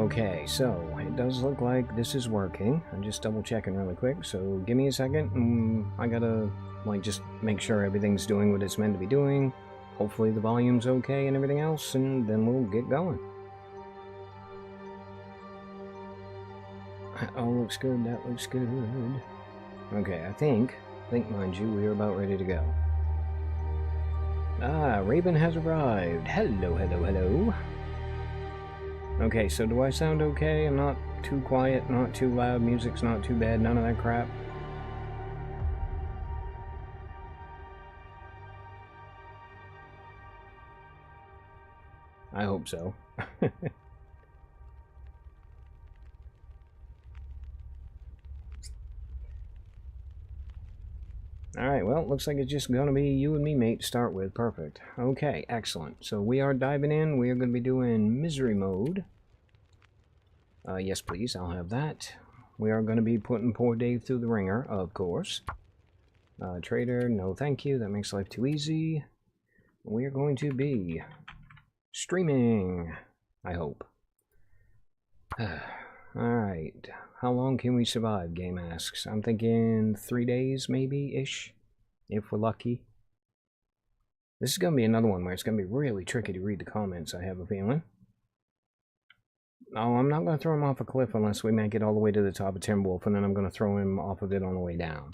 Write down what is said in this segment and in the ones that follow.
Okay, so it does look like this is working. I'm just double checking really quick, so give me a second. I gotta, like, just make sure everything's doing what it's meant to be doing. Hopefully the volume's okay and everything else, and then we'll get going. That all looks good, that looks good. Okay, I think, mind you, we are about ready to go. Ah, Raven has arrived. Hello, hello, hello. Okay, so do I sound okay? I'm not too quiet, not too loud, music's not too bad, none of that crap. I hope so. Alright, well, looks like it's just gonna be you and me, mate, to start with. Perfect. Okay, excellent. So we are diving in. We are gonna be doing misery mode. Yes, please, I'll have that. We are gonna be putting poor Dave through the ringer, of course. Trader, no thank you. That makes life too easy. We are going to be streaming, I hope. Alright. How long can we survive, game asks. I'm thinking 3 days, maybe-ish, if we're lucky. This is going to be another one where it's going to be really tricky to read the comments, I have a feeling. Oh, I'm not going to throw him off a cliff unless we make it all the way to the top of Timberwolf, and then I'm going to throw him off of it on the way down.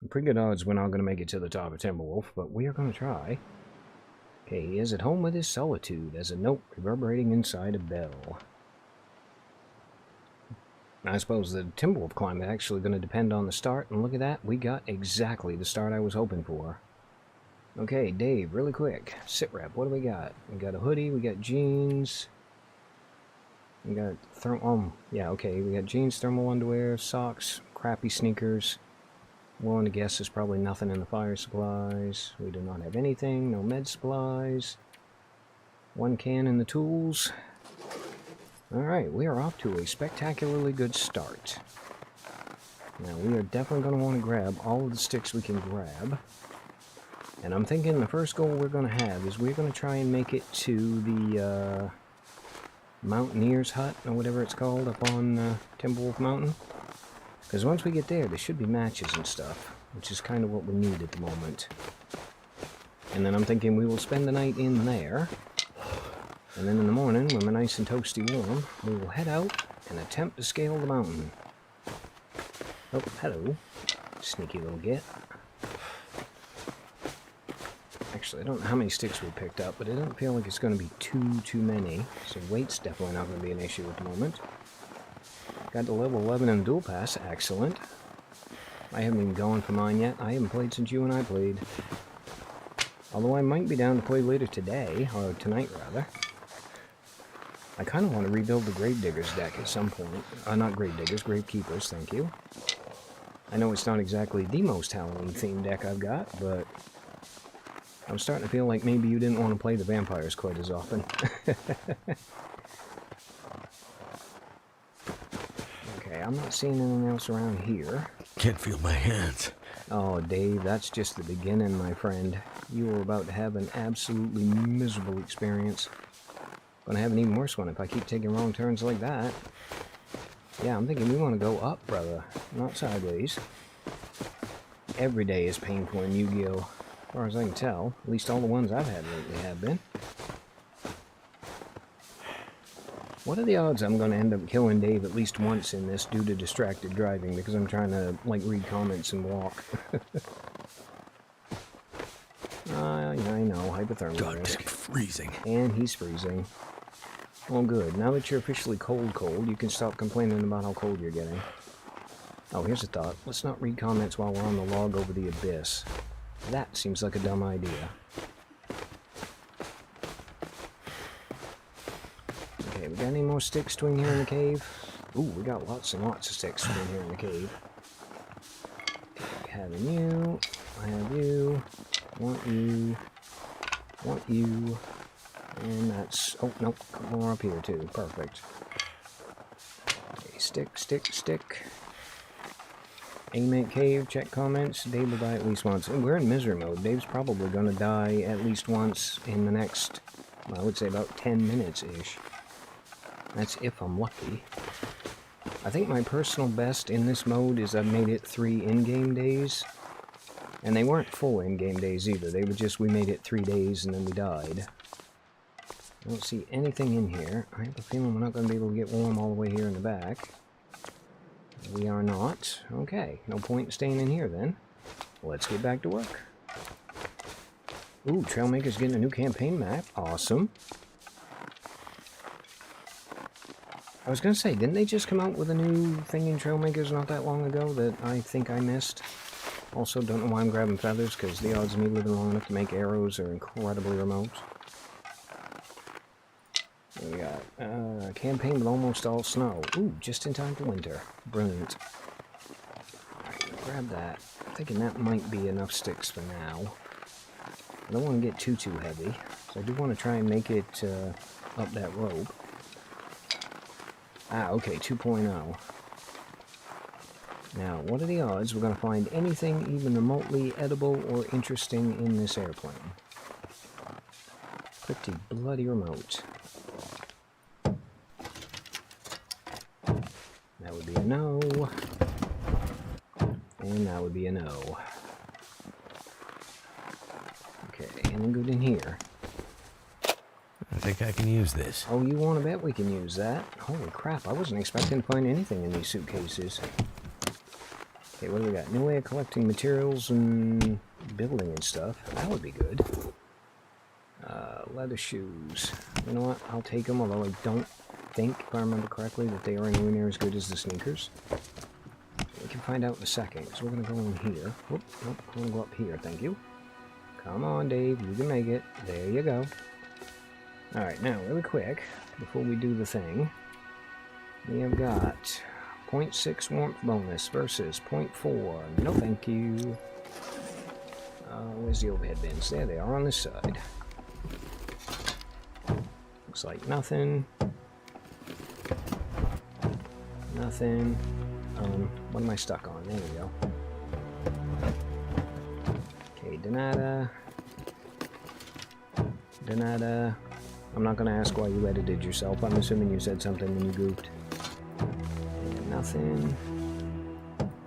Pretty good odds we're not going to make it to the top of Timberwolf, but we are going to try. Okay, he is at home with his solitude, as a note reverberating inside a bell. I suppose the Timberwolf climb is actually going to depend on the start, and look at that, we got exactly the start I was hoping for. Okay, Dave, really quick, sit rep, what do we got? We got a hoodie, we got jeans, we got yeah, okay, we got jeans, thermal underwear, socks, crappy sneakers. Willing to guess there's probably nothing in the fire supplies. We do not have anything, no med supplies. 1 can in the tools. Alright, we are off to a spectacularly good start. Now, we are definitely going to want to grab all of the sticks we can grab. And I'm thinking the first goal we're going to have is we're going to try and make it to the Mountaineer's Hut, or whatever it's called, up on Timberwolf Mountain. Because once we get there should be matches and stuff, which is kind of what we need at the moment. And then I'm thinking we will spend the night in there. And then in the morning, when we're nice and toasty warm, we will head out and attempt to scale the mountain. Oh, hello. Sneaky little git. Actually, I don't know how many sticks we picked up, but it doesn't feel like it's going to be too many. So weight's definitely not going to be an issue at the moment. Got to level 11 in the dual pass. Excellent. I haven't even gone for mine yet. I haven't played since you and I played. Although I might be down to play later today, or tonight rather. I kind of want to rebuild the Grave Diggers deck at some point. Not Grave Diggers, Grave Keepers, thank you. I know it's not exactly the most Halloween-themed deck I've got, but I'm starting to feel like maybe you didn't want to play the vampires quite as often. Okay, I'm not seeing anything else around here. Can't feel my hands. Oh, Dave, that's just the beginning, my friend. You are about to have an absolutely miserable experience. Gonna have an even worse one if I keep taking wrong turns like that. Yeah, I'm thinking we want to go up, brother, not sideways. Every day is painful in Yu-Gi-Oh! As far as I can tell. At least all the ones I've had lately have been. What are the odds I'm going to end up killing Dave at least once in this due to distracted driving because I'm trying to, like, read comments and walk? I know, hypothermia risk. Freezing. And he's freezing. Well, good. Now that you're officially cold, you can stop complaining about how cold you're getting. Oh, here's a thought. Let's not read comments while we're on the log over the abyss. That seems like a dumb idea. Okay, we got any more sticks between here and the cave? Ooh, we got lots and lots of sticks between here and the cave. Okay, having you, I have you, want you, and that's, oh, nope, more up here too, perfect. Okay, stick. Aim at cave, check comments, Dave will die at least once. And we're in misery mode. Dave's probably going to die at least once in the next, well, I would say about 10 minutes-ish. That's if I'm lucky. I think my personal best in this mode is I've made it 3 in-game days. And they weren't full in-game days either. They were just, we made it 3 days and then we died. I don't see anything in here. I have a feeling we're not going to be able to get warm all the way here in the back. We are not. Okay, no point in staying in here then. Let's get back to work. Ooh, Trailmaker's getting a new campaign map. Awesome. I was going to say, didn't they just come out with a new thing in Trailmakers not that long ago that I think I missed? Also, don't know why I'm grabbing feathers, because the odds of me living long enough to make arrows are incredibly remote. What we got? Campaign with almost all snow. Ooh, just in time for winter. Brilliant. Alright, grab that. I'm thinking that might be enough sticks for now. I don't want to get too heavy, so I do want to try and make it up that rope. Ah, okay, 2.0. Now, what are the odds we're going to find anything even remotely edible or interesting in this airplane? Pretty bloody remote. That would be a no. And that would be a no. Okay, anything good in here? I think I can use this. Oh, you want to bet we can use that? Holy crap, I wasn't expecting to find anything in these suitcases. Okay, what do we got? New way of collecting materials and building and stuff. That would be good. Leather shoes. You know what? I'll take them, although I don't think, if I remember correctly, that they are anywhere near as good as the sneakers. We can find out in a second, because we're going to go in here. Whoop, nope, I'm going to go up here, thank you. Come on, Dave, you can make it. There you go. Alright, now, really quick, before we do the thing, we have got 0.6 warmth bonus versus 0.4. No thank you. Where's the overhead bins? There they are on this side. Looks like nothing. Nothing. What am I stuck on? There we go. Okay, Donata. Donata. I'm not going to ask why you edited yourself. I'm assuming you said something when you goofed. And nothing.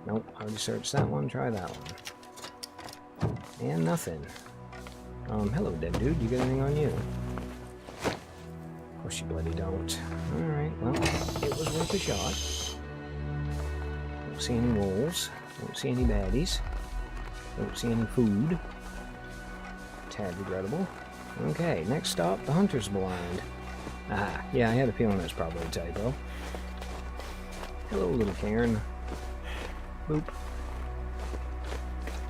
Nope, I already searched that one. Try that one. And nothing. Hello, dead dude. You got anything on you? Of course you bloody don't. Alright, well, it was worth a shot. Don't see any wolves. Don't see any baddies. Don't see any food. Tad regrettable. Okay, next stop, the Hunter's Blind. Ah, yeah, I had a feeling that's probably a typo. Hello, little Karen. Boop.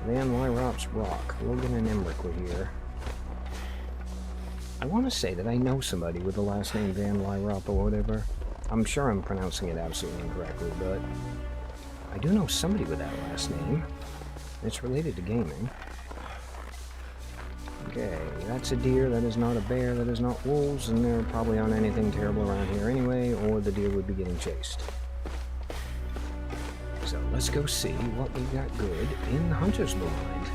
Van Lyrop's Rock. Logan and Emmerich were here. I want to say that I know somebody with the last name Van Lyrop or whatever. I'm sure I'm pronouncing it absolutely incorrectly, but I do know somebody with that last name. It's related to gaming. Okay, that's a deer, that is not a bear, that is not wolves, and there probably aren't anything terrible around here anyway, or the deer would be getting chased. So let's go see what we got good in the Hunter's Blind.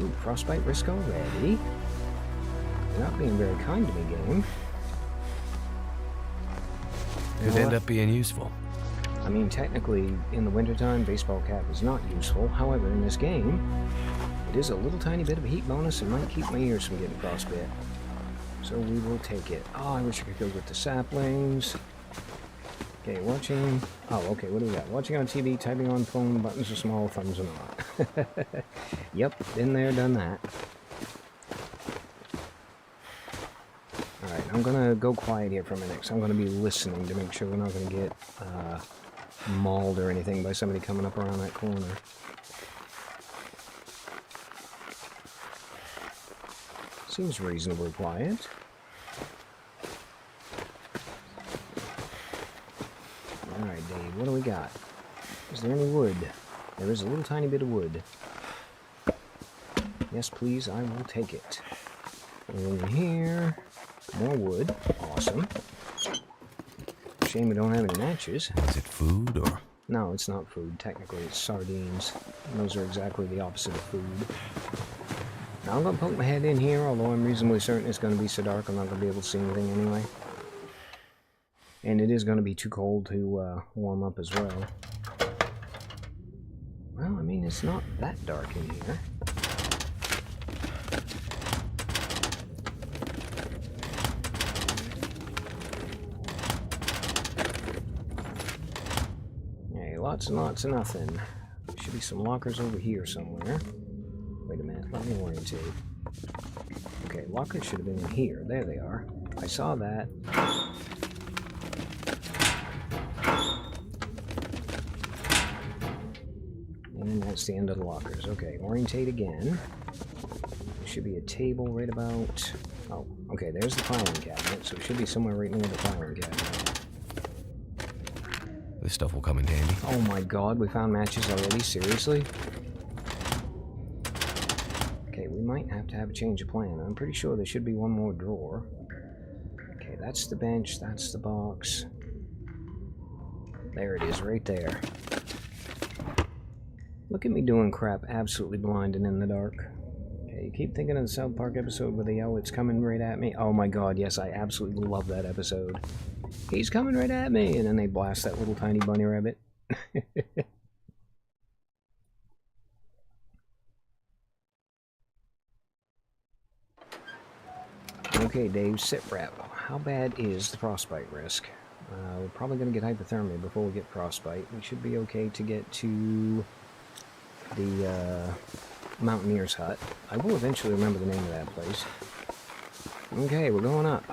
Ooh, Frostbite risk already. You're not being very kind to me, game. Could end up being useful. I mean, technically, in the wintertime, baseball cap is not useful. However, in this game, it is a little tiny bit of a heat bonus and might keep my ears from getting frostbit. So we will take it. Oh, I wish I could go with the saplings. Okay, watching... Oh, okay, what do we got? Watching on TV, typing on phone, buttons are small, thumbs are not. Yep, been there, done that. Alright, I'm gonna go quiet here for a minute, because I'm gonna be listening to make sure we're not gonna get mauled or anything by somebody coming up around that corner. Seems reasonably quiet. Alright, Dave, what do we got? Is there any wood? There is a little tiny bit of wood. Yes, please, I will take it. In here, more wood. Awesome. Shame we don't have any matches. Is it food or? No, it's not food. Technically, it's sardines. And those are exactly the opposite of food. Now I'm going to poke my head in here, although I'm reasonably certain it's going to be so dark I'm not going to be able to see anything anyway. And it is going to be too cold to warm up as well. Well, I mean, it's not that dark in here. Hey, lots and lots of nothing. There should be some lockers over here somewhere. Wait a minute, let me orientate. Okay, lockers should have been in here. There they are. I saw that. And that's the end of the lockers. Okay, orientate again. There should be a table right about... Oh, okay, there's the filing cabinet, so it should be somewhere right near the filing cabinet. This stuff will come in handy. Oh my god, we found matches already? Seriously? Okay, we might have to have a change of plan. I'm pretty sure there should be one more drawer. Okay, that's the bench, that's the box. There it is, right there. Look at me doing crap absolutely blind and in the dark. Okay, you keep thinking of the South Park episode where they yell, "It's coming right at me." Oh my god, yes, I absolutely love that episode. He's coming right at me! And then they blast that little tiny bunny rabbit. Okay, Dave, sit rep. How bad is the frostbite risk? We're probably going to get hypothermia before we get frostbite. We should be okay to get to the Mountaineer's Hut. I will eventually remember the name of that place. Okay, we're going up.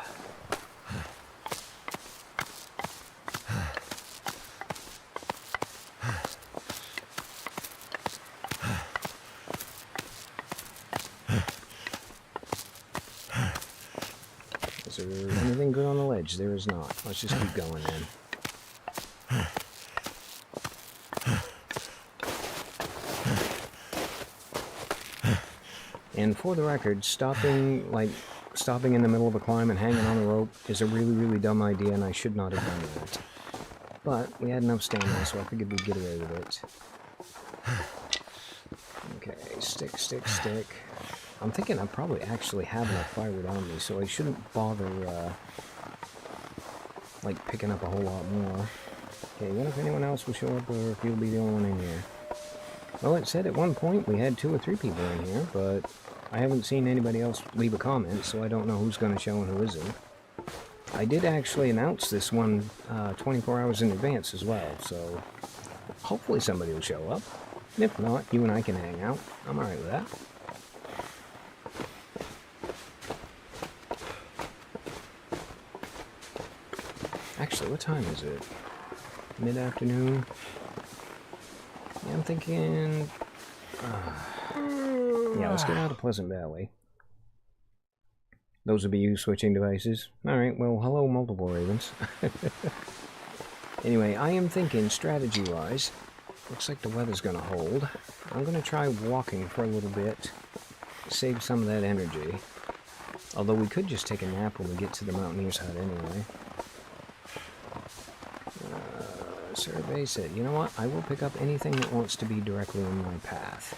Is there anything good on the ledge? There is not. Let's just keep going then. And for the record, stopping in the middle of a climb and hanging on a rope is a really, really dumb idea, and I should not have done that. But we had enough stamina, so I figured we'd get away with it. Okay, stick, stick, stick. I'm thinking I probably actually have enough firewood on me, so I shouldn't bother, like, picking up a whole lot more. Okay, what if anyone else will show up, or if you'll be the only one in here? Well, it said at one point we had 2 or 3 people in here, but I haven't seen anybody else leave a comment, so I don't know who's going to show and who isn't. I did actually announce this one 24 hours in advance as well, so hopefully somebody will show up. And if not, you and I can hang out. I'm alright with that. Actually, what time is it? Mid-afternoon? Yeah, I'm thinking... yeah, let's get out of Pleasant Valley. Those would be you switching devices. Alright, well, hello, multiple ravens. Anyway, I am thinking, strategy-wise, looks like the weather's going to hold. I'm going to try walking for a little bit, save some of that energy. Although we could just take a nap when we get to the Mountaineer's Hut anyway. Survey said, you know what, I will pick up anything that wants to be directly in my path.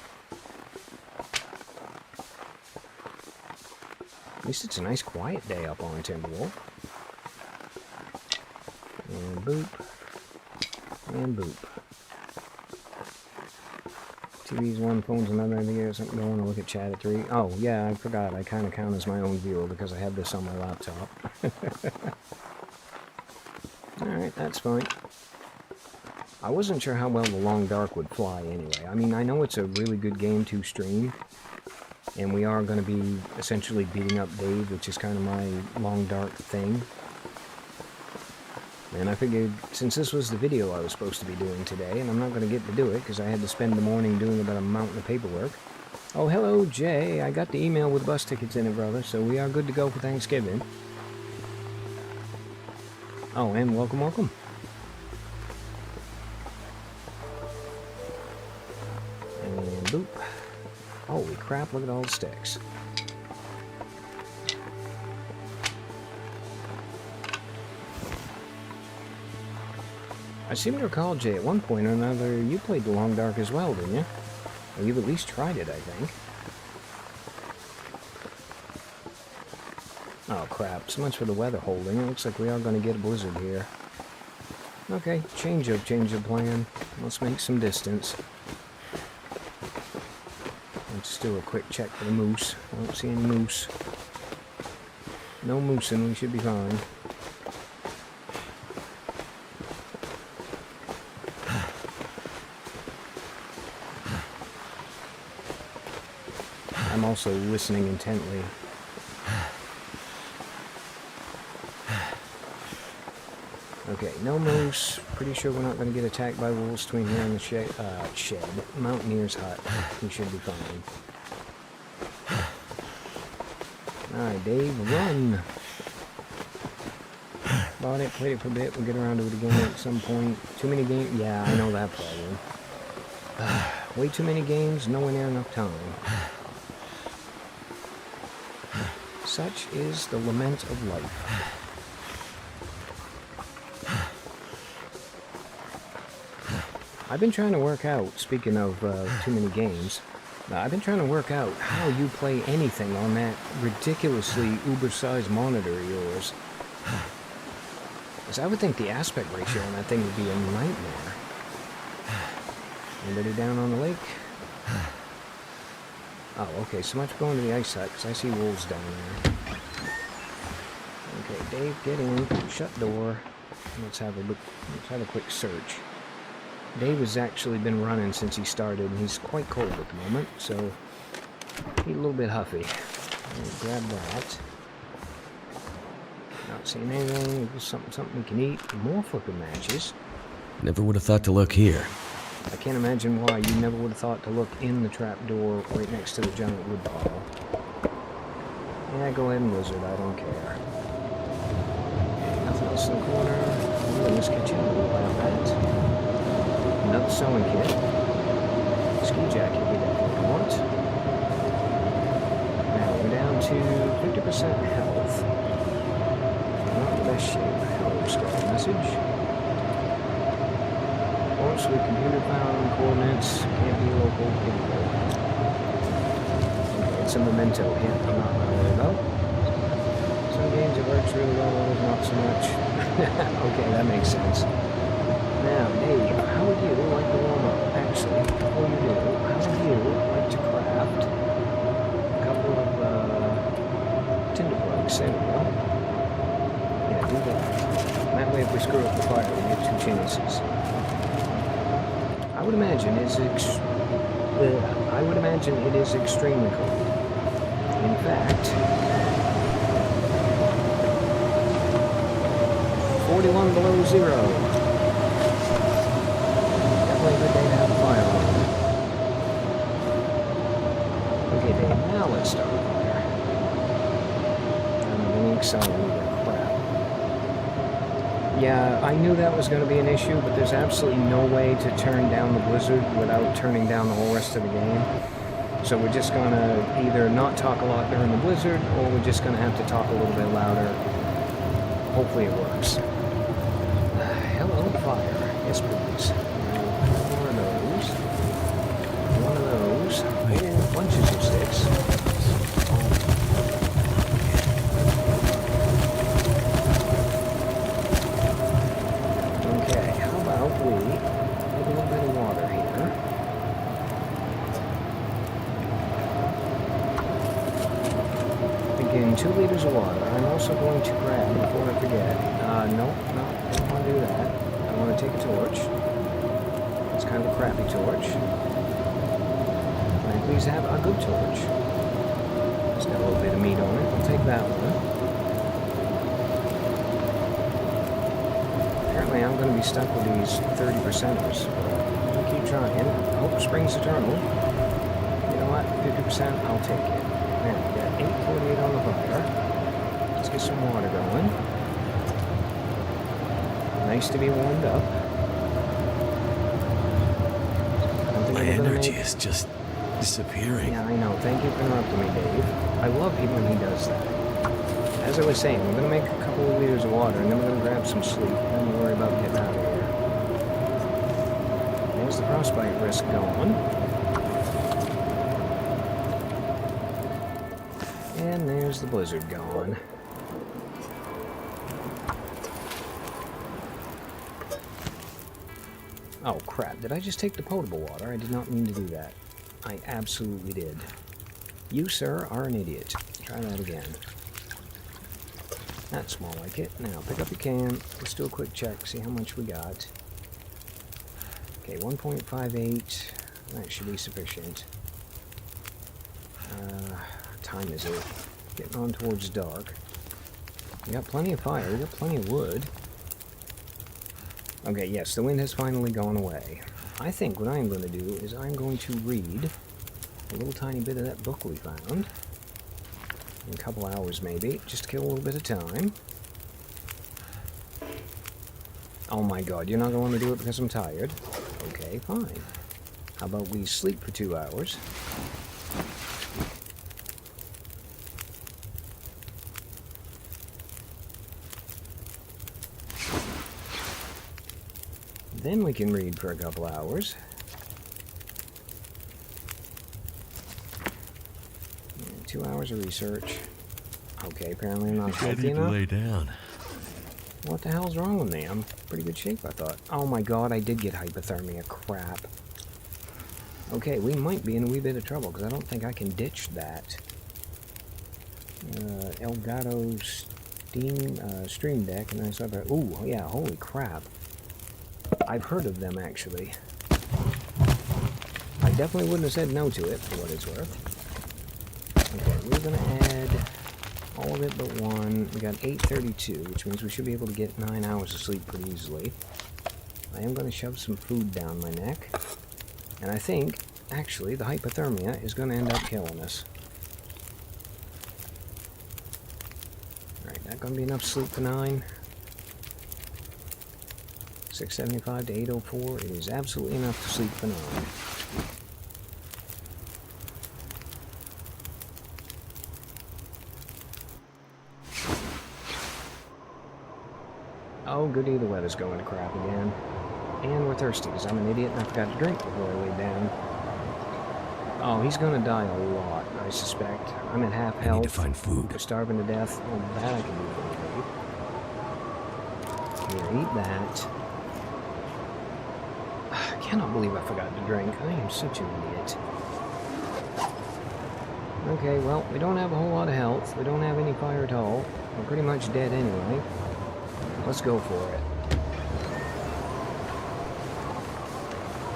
At least it's a nice quiet day up on Timberwolf. And boop. And boop. TV's one, phone's another, I think there's something going on, look at chat at 3. Oh, yeah, I forgot, I kind of count as my own viewer because I have this on my laptop. Alright, that's fine. I wasn't sure how well the Long Dark would fly anyway. I mean, I know it's a really good game to stream, and we are going to be essentially beating up Dave, which is kind of my Long Dark thing. And I figured, since this was the video I was supposed to be doing today, and I'm not going to get to do it because I had to spend the morning doing about a mountain of paperwork. Oh, hello, Jay. I got the email with bus tickets in it, brother, so we are good to go for Thanksgiving. Oh, and welcome, welcome. And boop. Holy crap, look at all the sticks. I seem to recall, Jay, at one point or another, you played the Long Dark as well, didn't you? Or you've at least tried it, I think. crap. So much for the weather holding. It looks like we are going to get a blizzard here. Okay, change of plan. Let's make some distance. Let's do a quick check for the moose. I don't see any moose. No moosing, we should be fine. I'm also listening intently. Okay, no moose. Pretty sure we're not going to get attacked by wolves between here and the shed. Mountaineer's hut. We should be fine. Alright, Dave, run! Bought it, played it for a bit, we'll get around to it again at some point. Too many games? Yeah, I know that problem. Way too many games, nowhere near enough time. Such is the lament of life. I've been trying to work out, speaking of too many games, I've been trying to work out how you play anything on that ridiculously uber-sized monitor of yours. Because I would think the aspect ratio on that thing would be a nightmare. Anybody down on the lake? Oh, okay, so much for going to the ice hut, because I see wolves down there. Okay, Dave, get in, shut door. Let's have a look. Let's have a quick search. Dave has actually been running since he started, and he's quite cold at the moment, so he's a little bit huffy. Grab that. Not seeing anything. Something we can eat. More flipping matches. Never would have thought to look here. I can't imagine why you never would have thought to look in the trap door right next to the giant wood pile. Yeah, go ahead and lizard. I don't care. Nothing else in the corner. Ooh, in this kitchen. We'll have that. Another sewing kit. Ski jacket we definitely want. Now we're down to 50% health. Not the best shape. Hello, scroll message. Launch with computer found coordinates. Can't be local people. Okay, it's a memento hint I'm not going to worry about. Some games it works really well, others not so much. Okay, that makes sense. Now, Dave, how would you like to warm up? Actually, before you do, how would you like to craft a couple of tinder plugs? There we go. Yeah, do that. That way, if we screw up the fire, we get two chances. I would imagine it is extremely cold. In fact, 41 below zero. Good day to have a fire on. Okay, Dave, now let's start a fire. I'm getting excited about crap. Yeah, I knew that was going to be an issue, but there's absolutely no way to turn down the blizzard without turning down the whole rest of the game. So we're just going to either not talk a lot during the blizzard, or we're just going to have to talk a little bit louder. Hopefully it works. Hello, fire. Yes, please. One of those. Oh, bunches of sticks. Okay, how about we make a little bit of water here. Again, 2 liters of water. I'm also going to grab, before I forget, no, I don't want to do that. I want to take a torch. It's kind of a crappy torch. Can I please have a good torch? It's got a little bit of meat on it. I'll take that one. Apparently I'm going to be stuck with these 30%ers. I'm going to keep trying. Hope springs eternal. You know what? 50%, I'll take it. Now, we got 848 on the fire. Let's get some water going. Nice to be warmed up. My energy is just disappearing. Yeah, I know. Thank you for interrupting me, Dave. I love it when he does that. As I was saying, we're going to make a couple of liters of water, and then we're going to grab some sleep. Then we'll worry about getting out of here. There's the frostbite risk going. And there's the blizzard going. Oh, crap. Did I just take the potable water? I did not mean to do that. I absolutely did. You, sir, are an idiot. Try that again. That's more like it. Now, pick up your can. Let's do a quick check, see how much we got. Okay, 1.58. That should be sufficient. Time is it? Getting on towards dark. We got plenty of fire. We got plenty of wood. Okay, yes, the wind has finally gone away. I think what I'm going to do is I'm going to read a little tiny bit of that book we found. In a couple hours, maybe, just to kill a little bit of time. Oh my god, you're not going to let me do it because I'm tired? Okay, fine. How about we sleep for 2 hours? Then we can read for a couple hours. 2 hours of research. Okay, apparently I'm not healthy enough. Lay down. What the hell's wrong with me? I'm in pretty good shape, I thought. Oh my god, I did get hypothermia. Crap. Okay, we might be in a wee bit of trouble, because I don't think I can ditch that. Elgato Stream Deck, and that's other... Ooh, yeah, holy crap. I've heard of them, actually. I definitely wouldn't have said no to it, for what it's worth. Okay, we're going to add all of it but one. We got 832, which means we should be able to get 9 hours of sleep pretty easily. I am going to shove some food down my neck. And I think, actually, the hypothermia is going to end up killing us. Alright, that going to be enough sleep for 9? 675 to 804. It is absolutely enough to sleep for 9. Oh, goody, the weather's going to crap again. And we're thirsty, because I'm an idiot and I forgot to drink before I laid down. Oh, he's going to die a lot, I suspect. I'm at half health. I need to find food. We're starving to death. Oh, that I can do for you. Here, eat that. I cannot believe I forgot to drink. I am such an idiot. Okay, well, we don't have a whole lot of health. We don't have any fire at all. We're pretty much dead anyway. Let's go for it.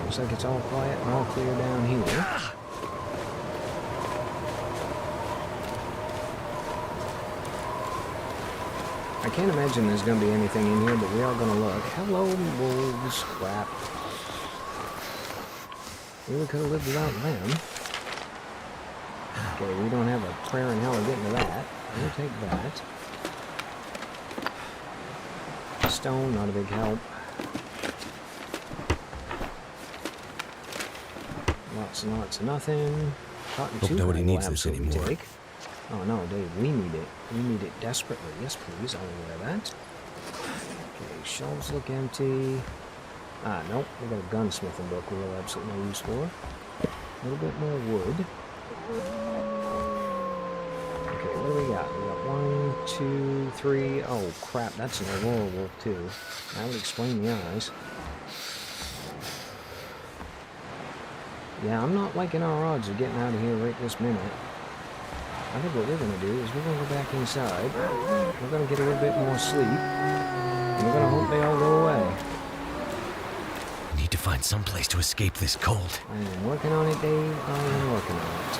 Looks like it's all quiet and all clear down here. I can't imagine there's going to be anything in here, but we are going to look. Hello, wolves. Crap. We could have lived without them. Okay, we don't have a prayer in hell of getting to that. We'll take that. Stone, not a big help. Lots and lots of nothing. Cotton too. Nobody needs this anymore. Take. Oh no, Dave, we need it. We need it desperately. Yes, please, I'll wear that. Okay, shelves look empty. Ah, nope, we got a gunsmithing book we have absolutely no use for. A little bit more wood. Okay, what do we got? We got 1, 2, 3. Oh crap, that's an Aurora wolf too. That would explain the eyes. Yeah, I'm not liking our odds of getting out of here right this minute. I think what we're going to do is we're going to go back inside. We're going to get a little bit more sleep. And we're going to hope they all go away. I need to find some place to escape this cold. I am working on it, Dave. I am working on it.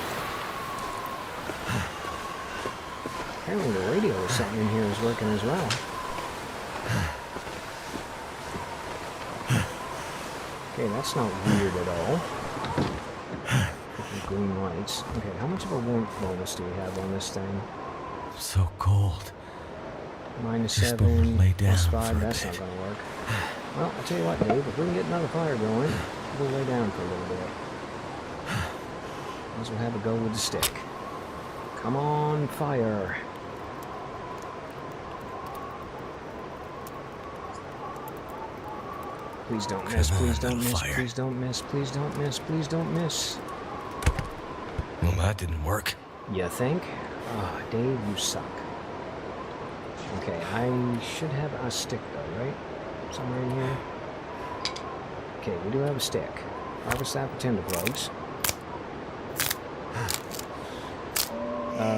Apparently the radio or something in here is working as well. Okay, that's not weird at all. Green lights. Okay, how much of a warmth bonus do we have on this thing? So cold. -7, lay down +5, for a that's bit. not going to work. Well, I'll tell you what, Dave, if we can get another fire going, we'll lay down for a little bit. Might as well have a go with the stick. Come on, fire. Please don't miss, please don't miss, please don't miss, please don't miss, please don't miss. Well, that didn't work. You think? Oh, Dave, you suck. Okay, I should have a stick though, right? Somewhere in here. Okay, we do have a stick. Harvest that for tinder plugs.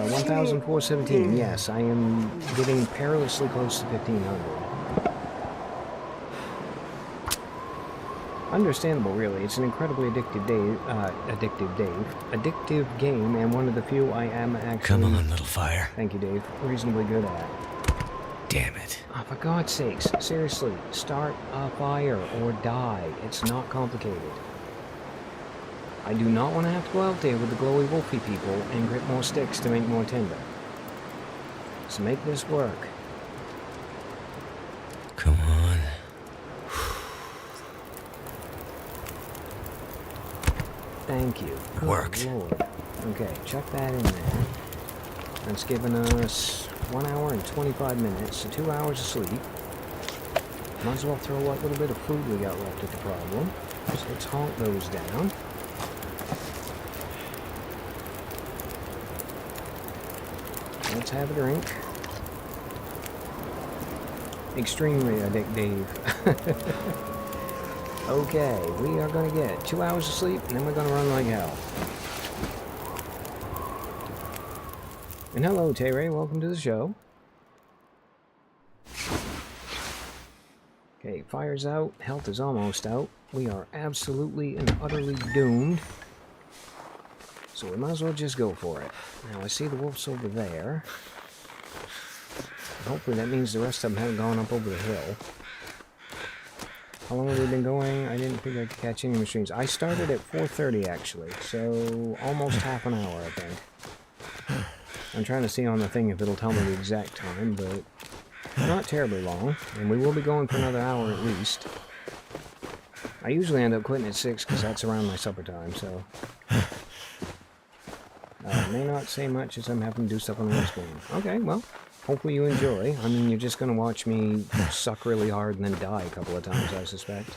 1,417. Yes, I am getting perilously close to 1,500. Understandable, really. It's an incredibly addictive game, and one of the few I am actually... Come on, little fire. Thank you, Dave. Reasonably good at. Damn it. Oh, for God's sakes, seriously, start a fire or die. It's not complicated. I do not want to have to go out there with the glowy wolfy people and grip more sticks to make more tinder. So make this work. Come on. Thank you. Good Worked. Lord. Okay, chuck that in there. That's giving us 1 hour and 25 minutes, so 2 hours of sleep. Might as well throw what little bit of food we got left at the problem. So let's honk those down. Let's have a drink. Extremely addictive. Okay, we are going to get 2 hours of sleep, and then we're going to run like hell. And hello, Tay-Ray. Welcome to the show. Okay, fire's out. Health is almost out. We are absolutely and utterly doomed. So we might as well just go for it. Now, I see the wolves over there. Hopefully that means the rest of them haven't gone up over the hill. How long have we been going? I didn't think I could catch any machines. I started at 4:30 actually, so almost half an hour, I think. I'm trying to see on the thing if it'll tell me the exact time, but not terribly long. And we will be going for another hour at least. I usually end up quitting at 6 because that's around my supper time, so... may not say much as I'm having to do stuff on the screen. Okay, well, hopefully you enjoy. I mean, you're just going to watch me suck really hard and then die a couple of times, I suspect.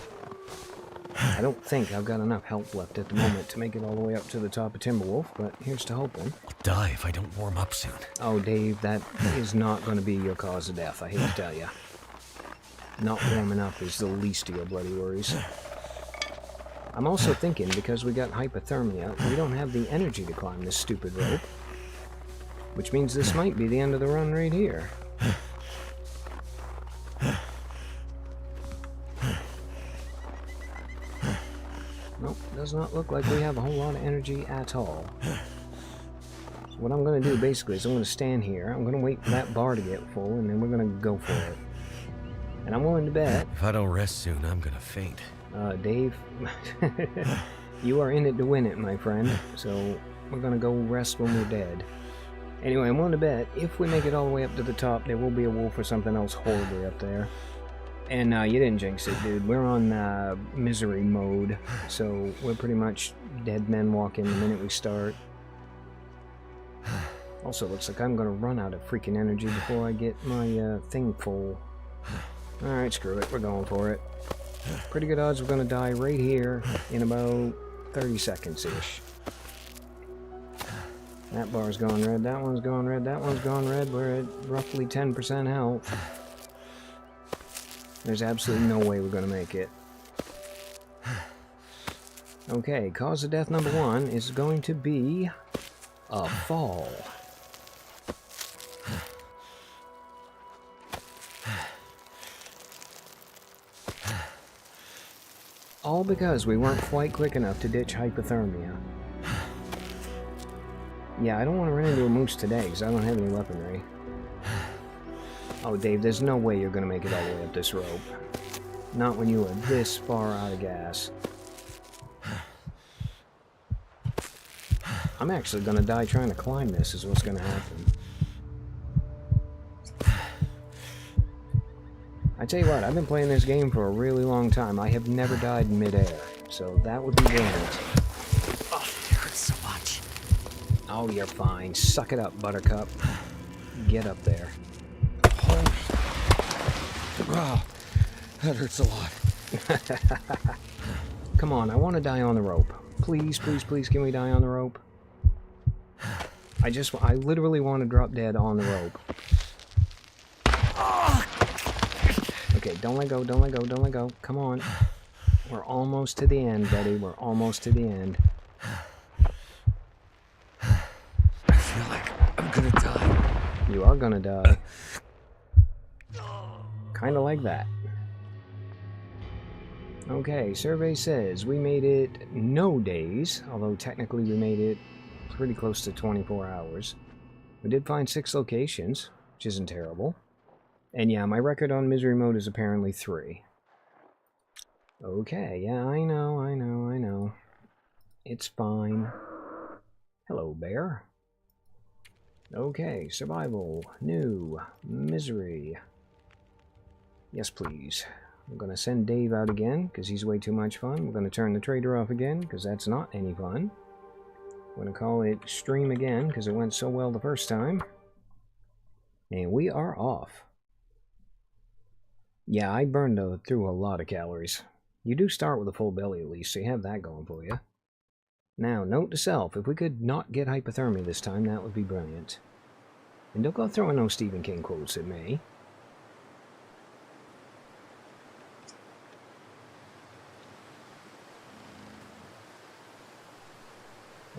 I don't think I've got enough health left at the moment to make it all the way up to the top of Timberwolf, but here's to hoping. I'll die if I don't warm up soon. Oh, Dave, that is not going to be your cause of death, I hate to tell you. Not warming up is the least of your bloody worries. I'm also thinking, because we got hypothermia, we don't have the energy to climb this stupid rope. Which means this might be the end of the run right here. Nope, does not look like we have a whole lot of energy at all. So what I'm going to do basically is I'm going to stand here, I'm going to wait for that bar to get full, and then we're going to go for it. And I'm willing to bet... If I don't rest soon, I'm going to faint. Dave, you are in it to win it, my friend, so we're going to go rest when we're dead. Anyway, I'm willing to bet if we make it all the way up to the top, there will be a wolf or something else horribly up there. And you didn't jinx it, dude. We're on misery mode, so we're pretty much dead men walking the minute we start. Also, looks like I'm going to run out of freaking energy before I get my thing full. Alright, screw it. We're going for it. Pretty good odds we're going to die right here in about 30 seconds-ish. That bar's gone red, that one's gone red, that one's gone red. We're at roughly 10% health. There's absolutely no way we're going to make it. Okay, cause of death number 1 is going to be a fall. All because we weren't quite quick enough to ditch hypothermia. Yeah, I don't want to run into a moose today because I don't have any weaponry. Oh, Dave, there's no way you're going to make it all the way up this rope. Not when you are this far out of gas. I'm actually going to die trying to climb this is what's going to happen. I tell you what, I've been playing this game for a really long time. I have never died in midair, so that would be brilliant. Oh, it hurts so much. Oh, you're fine. Suck it up, Buttercup. Get up there. Wow, that hurts a lot. Come on, I want to die on the rope. Please, please, please, can we die on the rope? I literally want to drop dead on the rope. Okay, don't let go, don't let go, don't let go. Come on. We're almost to the end, buddy. We're almost to the end. I feel like I'm gonna die. You are gonna die. Kinda like that. Okay, survey says we made it no days, although technically we made it pretty close to 24 hours. We did find 6 locations, which isn't terrible. And yeah, my record on misery mode is apparently 3. Okay, yeah, I know. It's fine. Hello, bear. Okay, survival, new, misery. Yes, please. I'm going to send Dave out again, because he's way too much fun. We're going to turn the trader off again, because that's not any fun. I'm going to call it stream again, because it went so well the first time. And we are off. Yeah, I burned through a lot of calories. You do start with a full belly at least, so you have that going for you. Now, note to self, if we could not get hypothermia this time, that would be brilliant. And don't go throwing no Stephen King quotes at me.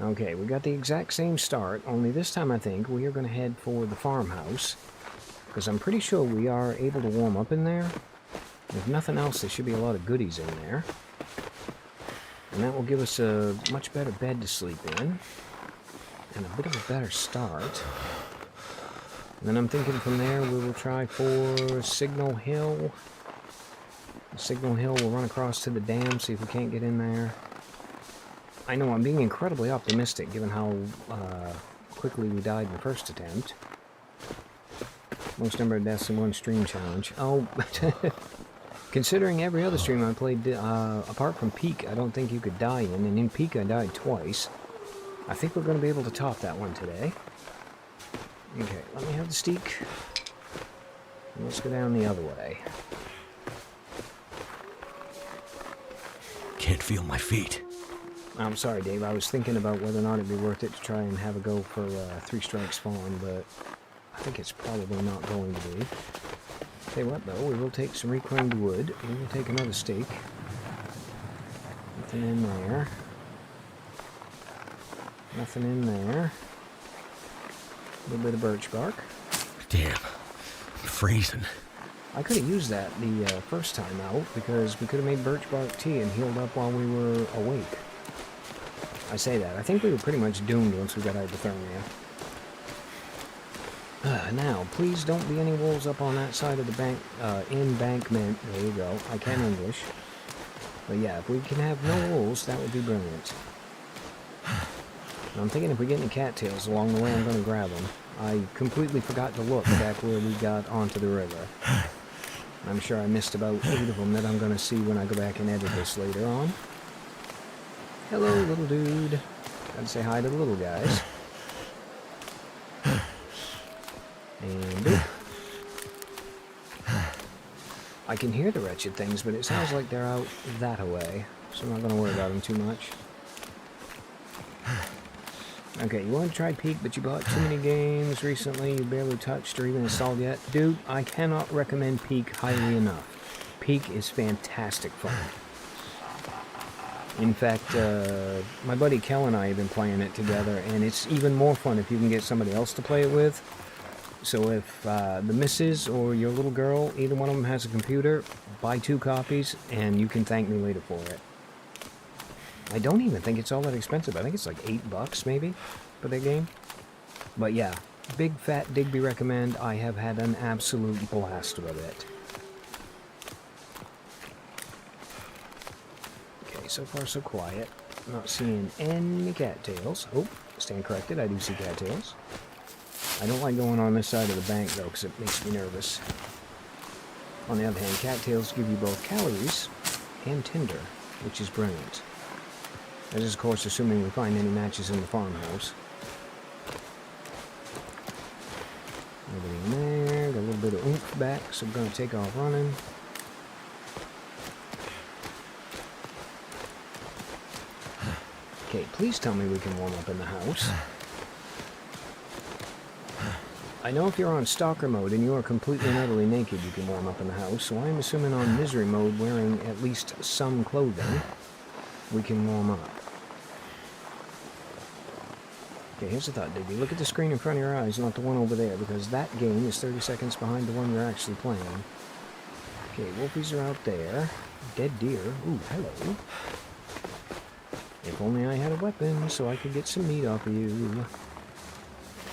Okay, we got the exact same start, only this time I think we are going to head for the farmhouse. Because I'm pretty sure we are able to warm up in there. If nothing else, there should be a lot of goodies in there. And that will give us a much better bed to sleep in. And a bit of a better start. And then I'm thinking from there we will try for Signal Hill. Signal Hill, we'll run across to the dam, see if we can't get in there. I know I'm being incredibly optimistic given how quickly we died in the first attempt. Most number of deaths in one stream challenge. Oh, considering every other stream I played, apart from Peak, I don't think you could die in, and in Peak I died twice. I think we're going to be able to top that one today. Okay, let me have the steak. And let's go down the other way. Can't feel my feet. I'm sorry, Dave. I was thinking about whether or not it'd be worth it to try and have a go for 3 strikes spawn, but I think it's probably not going to be. Tell you what, though, we will take some reclaimed wood. We will take another steak. Nothing in there. Nothing in there. A little bit of birch bark. Damn, I'm freezing. I could have used that the first time out, because we could have made birch bark tea and healed up while we were awake. I say that. I think we were pretty much doomed once we got hypothermia. Now, please don't be any wolves up on that side of the embankment. There you go. I can English. But yeah, if we can have no wolves, that would be brilliant. And I'm thinking if we get any cattails along the way, I'm going to grab them. I completely forgot to look back where we got onto the river. I'm sure I missed about 8 of them that I'm going to see when I go back and edit this later on. Hello, little dude. Gotta say hi to the little guys. And boop. I can hear the wretched things, but it sounds like they're out that away, so I'm not going to worry about them too much. Okay, you want to try Peak, but you bought too many games recently you barely touched or even installed yet. Dude, I cannot recommend Peak highly enough. Peak is fantastic fun. In fact, my buddy Kel and I have been playing it together, and it's even more fun if you can get somebody else to play it with. So if the missus or your little girl, either one of them has a computer, buy 2 copies, and you can thank me later for it. I don't even think it's all that expensive. I think it's like $8 maybe for that game. But yeah, big fat Digby recommend. I have had an absolute blast with it. Okay, so far so quiet. Not seeing any cattails. Oh, stand corrected. I do see cattails. I don't like going on this side of the bank though, because it makes me nervous. On the other hand, cattails give you both calories and tinder, which is brilliant. That is, of course, assuming we find any matches in the farmhouse. Nobody in there. Got a little bit of oomph back, so we're going to take off running. Okay, please tell me we can warm up in the house. I know if you're on Stalker mode and you are completely and utterly naked, you can warm up in the house, so I'm assuming on Misery mode, wearing at least some clothing, we can warm up. Okay, here's the thought, Digby. Look at the screen in front of your eyes, not the one over there, because that game is 30 seconds behind the one you're actually playing. Okay, wolfies are out there. Dead deer. Ooh, hello. If only I had a weapon so I could get some meat off of you.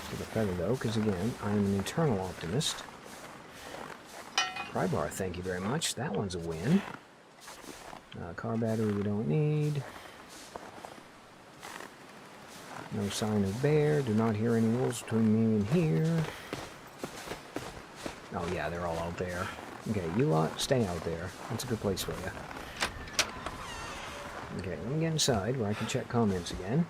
With a feather, though, because, again, I'm an eternal optimist. Pry bar, thank you very much. That one's a win. Car battery we don't need. No sign of bear. Do not hear any wolves between me and here. Oh, yeah, they're all out there. Okay, you lot, stay out there. That's a good place for you. Okay, let me get inside where I can check comments again.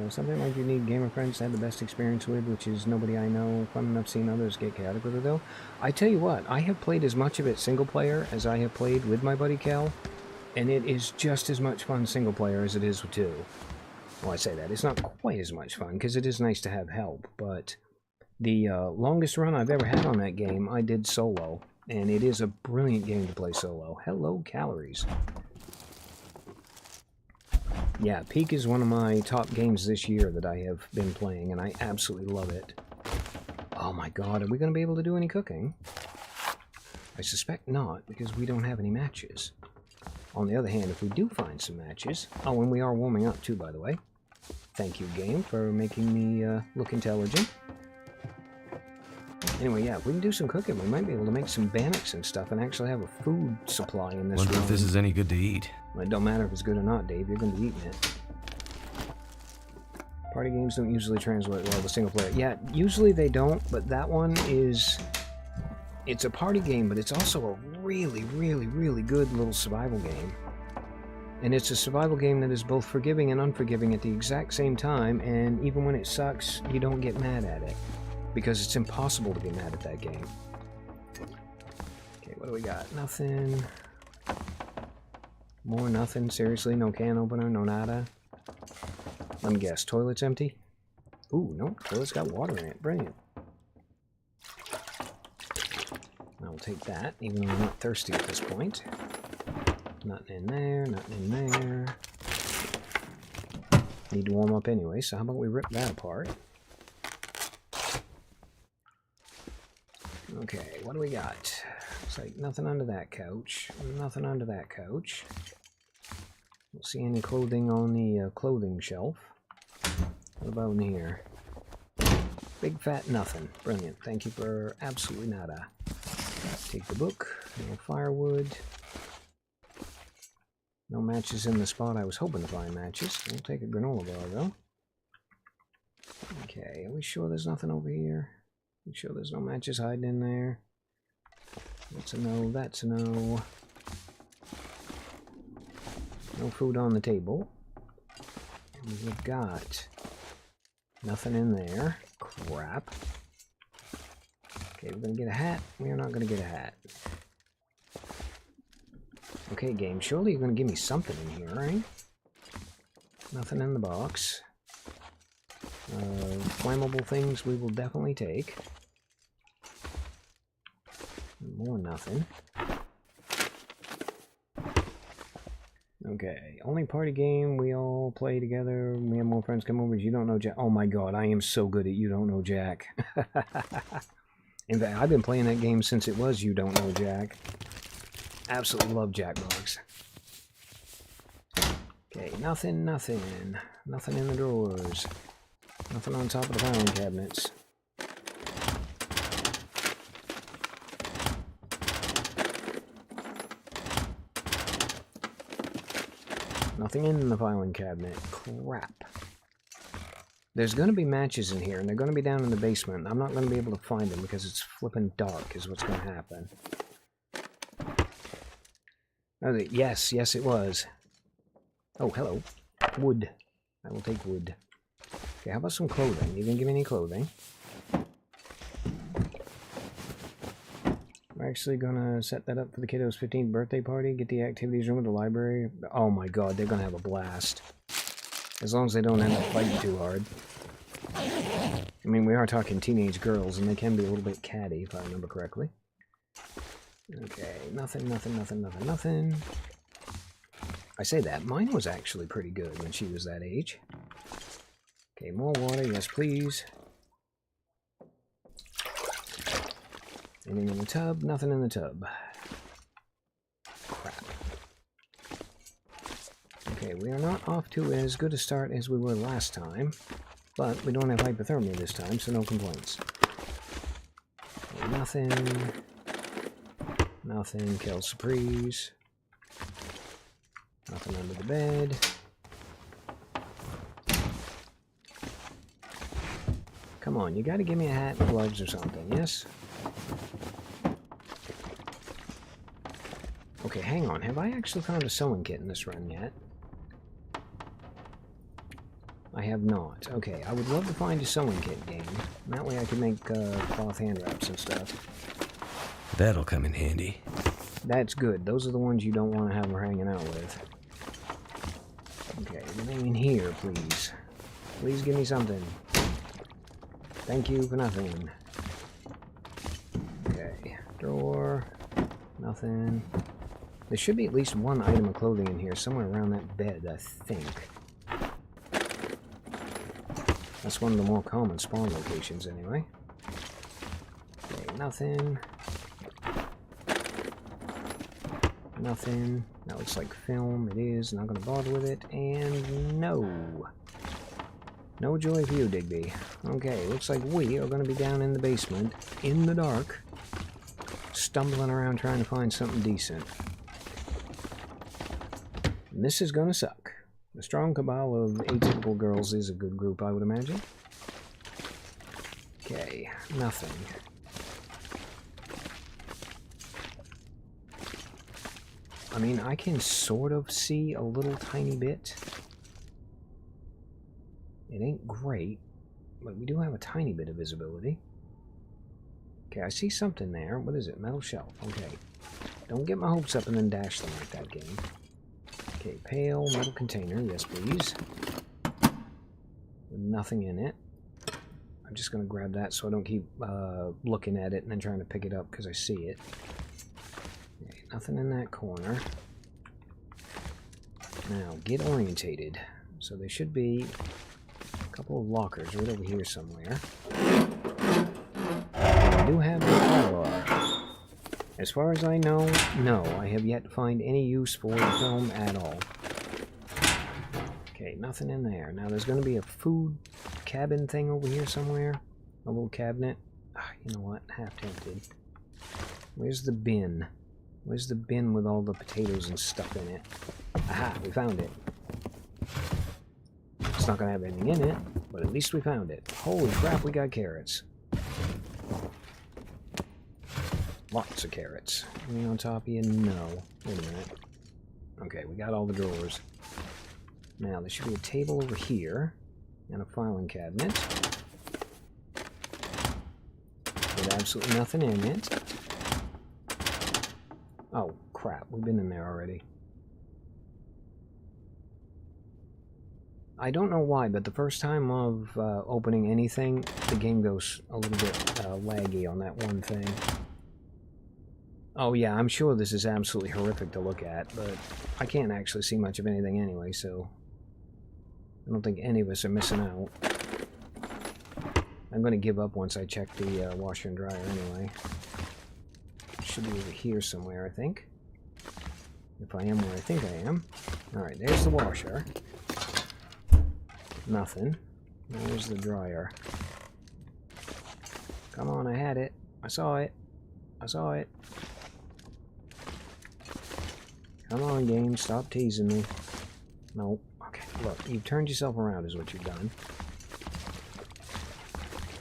Something like you need gamer friends to have the best experience with, which is nobody I know. Fun enough seeing others get chaotic with it, though. I tell you what, I have played as much of it single player as I have played with my buddy Kel, and it is just as much fun single player as it is with two. Well, I say that. It's not quite as much fun, because it is nice to have help, but the longest run I've ever had on that game, I did solo, and it is a brilliant game to play solo. Hello, calories. Yeah, Peak is one of my top games this year that I have been playing, and I absolutely love it. Oh my god, are we going to be able to do any cooking? I suspect not, because we don't have any matches. On the other hand, if we do find some matches... Oh, and we are warming up too, by the way. Thank you, game, for making me look intelligent. Anyway, yeah, if we can do some cooking, we might be able to make some bannocks and stuff and actually have a food supply in this room. Wonder if this is any good to eat. Well, it don't matter if it's good or not, Dave. You're going to be eating it. Party games don't usually translate well to single player. Yeah, usually they don't, but that one is... It's a party game, but it's also a really, really, really good little survival game. And it's a survival game that is both forgiving and unforgiving at the exact same time, and even when it sucks, you don't get mad at it. Because it's impossible to be mad at that game. Okay, what do we got? Nothing. More nothing. Seriously, no can opener, no nada. Let me guess, toilet's empty? Ooh, no, toilet's got water in it. Brilliant. I'll take that, even though I'm not thirsty at this point. Nothing in there, nothing in there. Need to warm up anyway, so how about we rip that apart? Okay, what do we got? Looks like nothing under that couch. Nothing under that couch. Don't see any clothing on the clothing shelf. What about in here? Big fat nothing. Brilliant. Thank you for absolutely nada. Take the book. No firewood. No matches in the spot I was hoping to find matches. We'll take a granola bar, though. Okay, are we sure there's nothing over here? You sure there's no matches hiding in there? That's a no, that's a no. No food on the table. We've got nothing in there. Crap. Okay, we're gonna get a hat. We are not gonna get a hat. Okay, game, surely you're gonna give me something in here, right? Nothing in the box. Flammable things we will definitely take. More nothing. Okay, only party game we all play together. We have more friends come over. You don't know Jack. Oh my god, I am so good at You Don't Know Jack. In fact, I've been playing that game since it was You Don't Know Jack. Absolutely love Jackbox. Okay, nothing, nothing. Nothing in the drawers. Nothing on top of the filing cabinets. Nothing in the filing cabinet. Crap. There's going to be matches in here, and they're going to be down in the basement. I'm not going to be able to find them because it's flippin' dark is what's going to happen. Oh, yes, yes it was. Oh, hello. Wood. I will take wood. Okay, how about some clothing? You didn't give me any clothing. We're actually gonna set that up for the kiddo's 15th birthday party. Get the activities room at the library. Oh my god, they're gonna have a blast. As long as they don't end up fighting too hard. I mean, we are talking teenage girls, and they can be a little bit catty, if I remember correctly. Okay, nothing, nothing, nothing, nothing, nothing. I say that. Mine was actually pretty good when she was that age. Okay, more water. Yes, please. Anything in the tub? Nothing in the tub. Crap. Okay, we are not off to as good a start as we were last time, but we don't have hypothermia this time, so no complaints. Okay, nothing. Nothing. Kel Surprise. Nothing under the bed. Come on, you gotta give me a hat and gloves or something, yes? Okay, hang on. Have I actually found a sewing kit in this run yet? I have not. Okay, I would love to find a sewing kit game. That way I could make cloth hand wraps and stuff. That'll come in handy. That's good. Those are the ones you don't want to have her hanging out with. Okay, anything in here, please? Please give me something. Thank you for nothing. Okay, drawer. Nothing. There should be at least one item of clothing in here, somewhere around that bed, I think. That's one of the more common spawn locations, anyway. Okay, nothing. Nothing. That looks like film. It is. Not going to bother with it. And no. No joy for you, Digby. Okay, looks like we are going to be down in the basement, in the dark, stumbling around trying to find something decent. And this is going to suck. The strong cabal of atypical girls is a good group, I would imagine. Okay, nothing. I mean, I can sort of see a little tiny bit. It ain't great, but we do have a tiny bit of visibility. Okay, I see something there. What is it? Metal shelf. Okay. Don't get my hopes up and then dash them like that game. Okay, pail, metal container. Yes, please. With nothing in it. I'm just going to grab that so I don't keep looking at it and then trying to pick it up because I see it. Okay, nothing in that corner. Now, get orientated. So there should be a couple of lockers right over here somewhere. I do have the crowbar. As far as I know, no, I have yet to find any use for the film at all. Okay, nothing in there. Now there's going to be a food cabin thing over here somewhere. A little cabinet. You know what? Half tempted. Where's the bin? Where's the bin with all the potatoes and stuff in it? Aha, we found it. It's not going to have anything in it, but at least we found it. Holy crap, we got carrots. Lots of carrots. Anything on top of you? No. Wait a minute. Okay, we got all the drawers. Now, there should be a table over here, and a filing cabinet. With absolutely nothing in it. Oh, crap. We've been in there already. I don't know why, but the first time of opening anything, the game goes a little bit laggy on that one thing. Oh yeah, I'm sure this is absolutely horrific to look at, but I can't actually see much of anything anyway, so I don't think any of us are missing out. I'm going to give up once I check the washer and dryer anyway. It should be over here somewhere, I think. If I am where I think I am. Alright, there's the washer. Nothing. There's the dryer. Come on, I had it. I saw it. I saw it. Come on, game. Stop teasing me. Nope. Okay, look. You've turned yourself around is what you've done.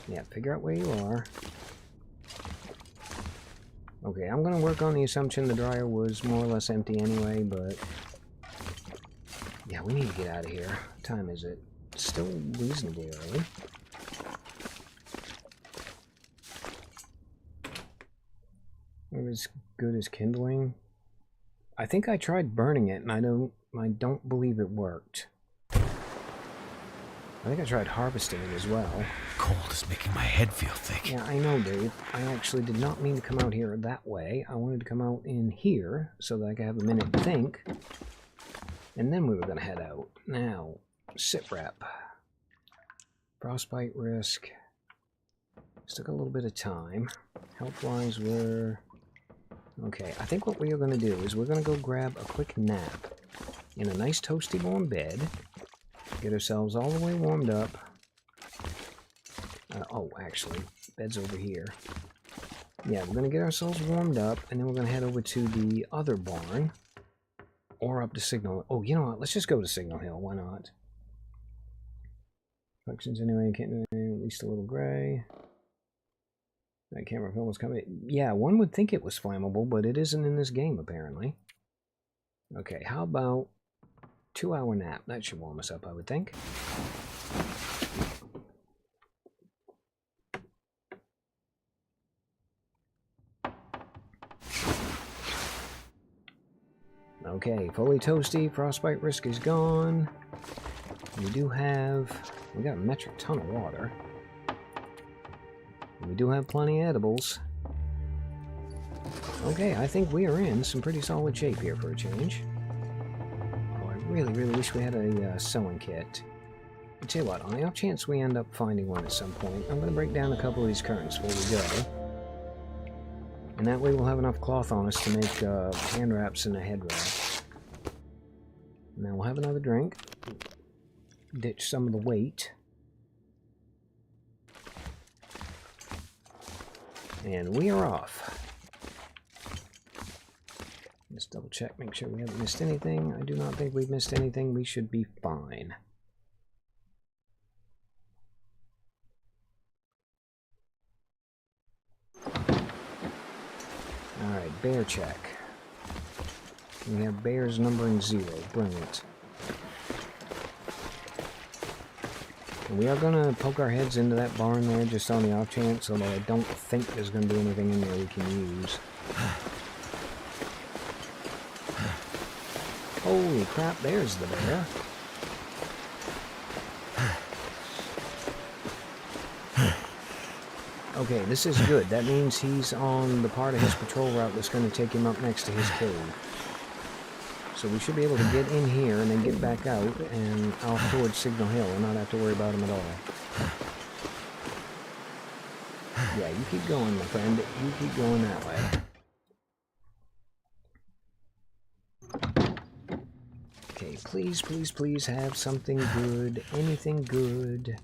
Yeah, figure out where you are. Okay, I'm going to work on the assumption the dryer was more or less empty anyway, but... yeah, we need to get out of here. What time is it? It's still reasonably early. It was good as kindling. I think I tried burning it, and I don't believe it worked. I think I tried harvesting it as well. Cold is making my head feel thick. Yeah, I know, Dave. I actually did not mean to come out here that way. I wanted to come out in here so that I could have a minute to think. And then we were going to head out. Now, sit rep. Frostbite risk. This took a little bit of time. Health-wise, we're... Okay, I think what we are going to do is we're going to go grab a quick nap in a nice toasty warm bed. Get ourselves all the way warmed up. Oh, actually, bed's over here. Yeah, we're going to get ourselves warmed up, and then we're going to head over to the other barn. Or up to Signal... Oh, you know what? Let's just go to Signal Hill. Why not? Functions anyway. Can't do anything. At least a little gray. That camera film was coming. Yeah, one would think it was flammable, but it isn't in this game, apparently. Okay, how about 2-hour nap? That should warm us up, I would think. Okay, fully toasty, frostbite risk is gone. We got a metric ton of water. We do have plenty of edibles. Okay, I think we are in some pretty solid shape here for a change. Oh, I really, really wish we had a sewing kit. I'll tell you what, on the off chance we end up finding one at some point, I'm going to break down a couple of these curtains before we go. And that way we'll have enough cloth on us to make hand wraps and a head wrap. Now we'll have another drink. Ditch some of the weight. And we are off. Just double check, make sure we haven't missed anything. I do not think we've missed anything. We should be fine. Alright, bear check. We have bears numbering 0. Brilliant. And we are going to poke our heads into that barn there just on the off chance, although I don't think there's going to be anything in there we can use. Holy crap, there's the bear. Okay, this is good. That means he's on the part of his patrol route that's going to take him up next to his cave. So we should be able to get in here and then get back out and off towards Signal Hill and not have to worry about him at all. Yeah, you keep going, my friend. You keep going that way. Okay, please, please, please have something good. Anything good.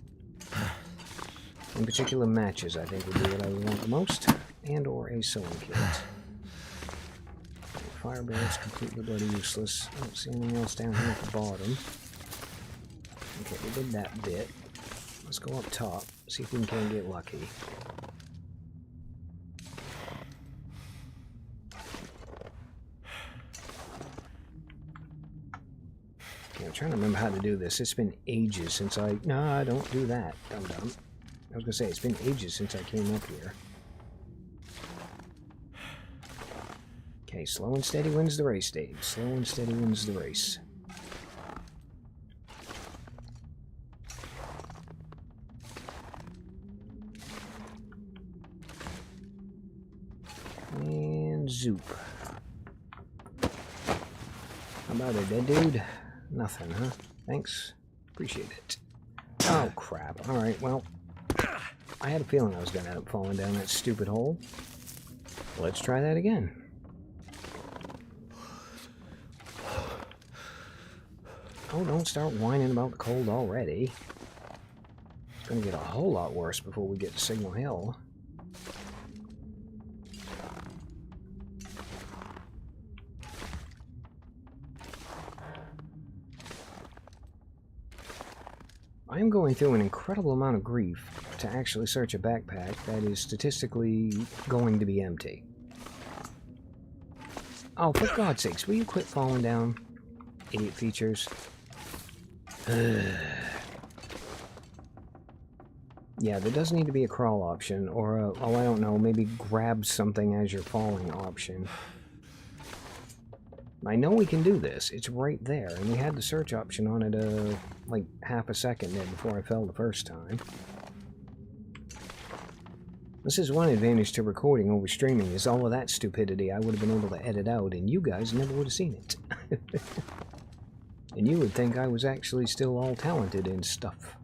In particular, matches, I think, would be what I would want the most. And or a sewing kit. Fire barrel's completely bloody useless. I don't see anything else down here at the bottom. Okay, we did that bit. Let's go up top, see if we can get lucky. Okay, I'm trying to remember how to do this. It's been ages since I... No, don't do that, dum-dum. I was going to say, it's been ages since I came up here. Okay, slow and steady wins the race, Dave. Slow and steady wins the race. And zoop. How about a dead dude? Nothing, huh? Thanks. Appreciate it. Oh, crap. Alright, well, I had a feeling I was going to end up falling down that stupid hole. Let's try that again. Oh, don't start whining about the cold already. It's going to get a whole lot worse before we get to Signal Hill. I am going through an incredible amount of grief to actually search a backpack that is statistically going to be empty. Oh, for God's sakes, will you quit falling down, idiot features? Yeah, there does need to be a crawl option, or a, oh, I don't know, maybe grab something as you're falling option. I know we can do this. It's right there. And we had the search option on it like half a second there before I fell the first time. This is one advantage to recording over streaming, is all of that stupidity I would have been able to edit out, and you guys never would have seen it. And you would think I was actually still all talented and stuff.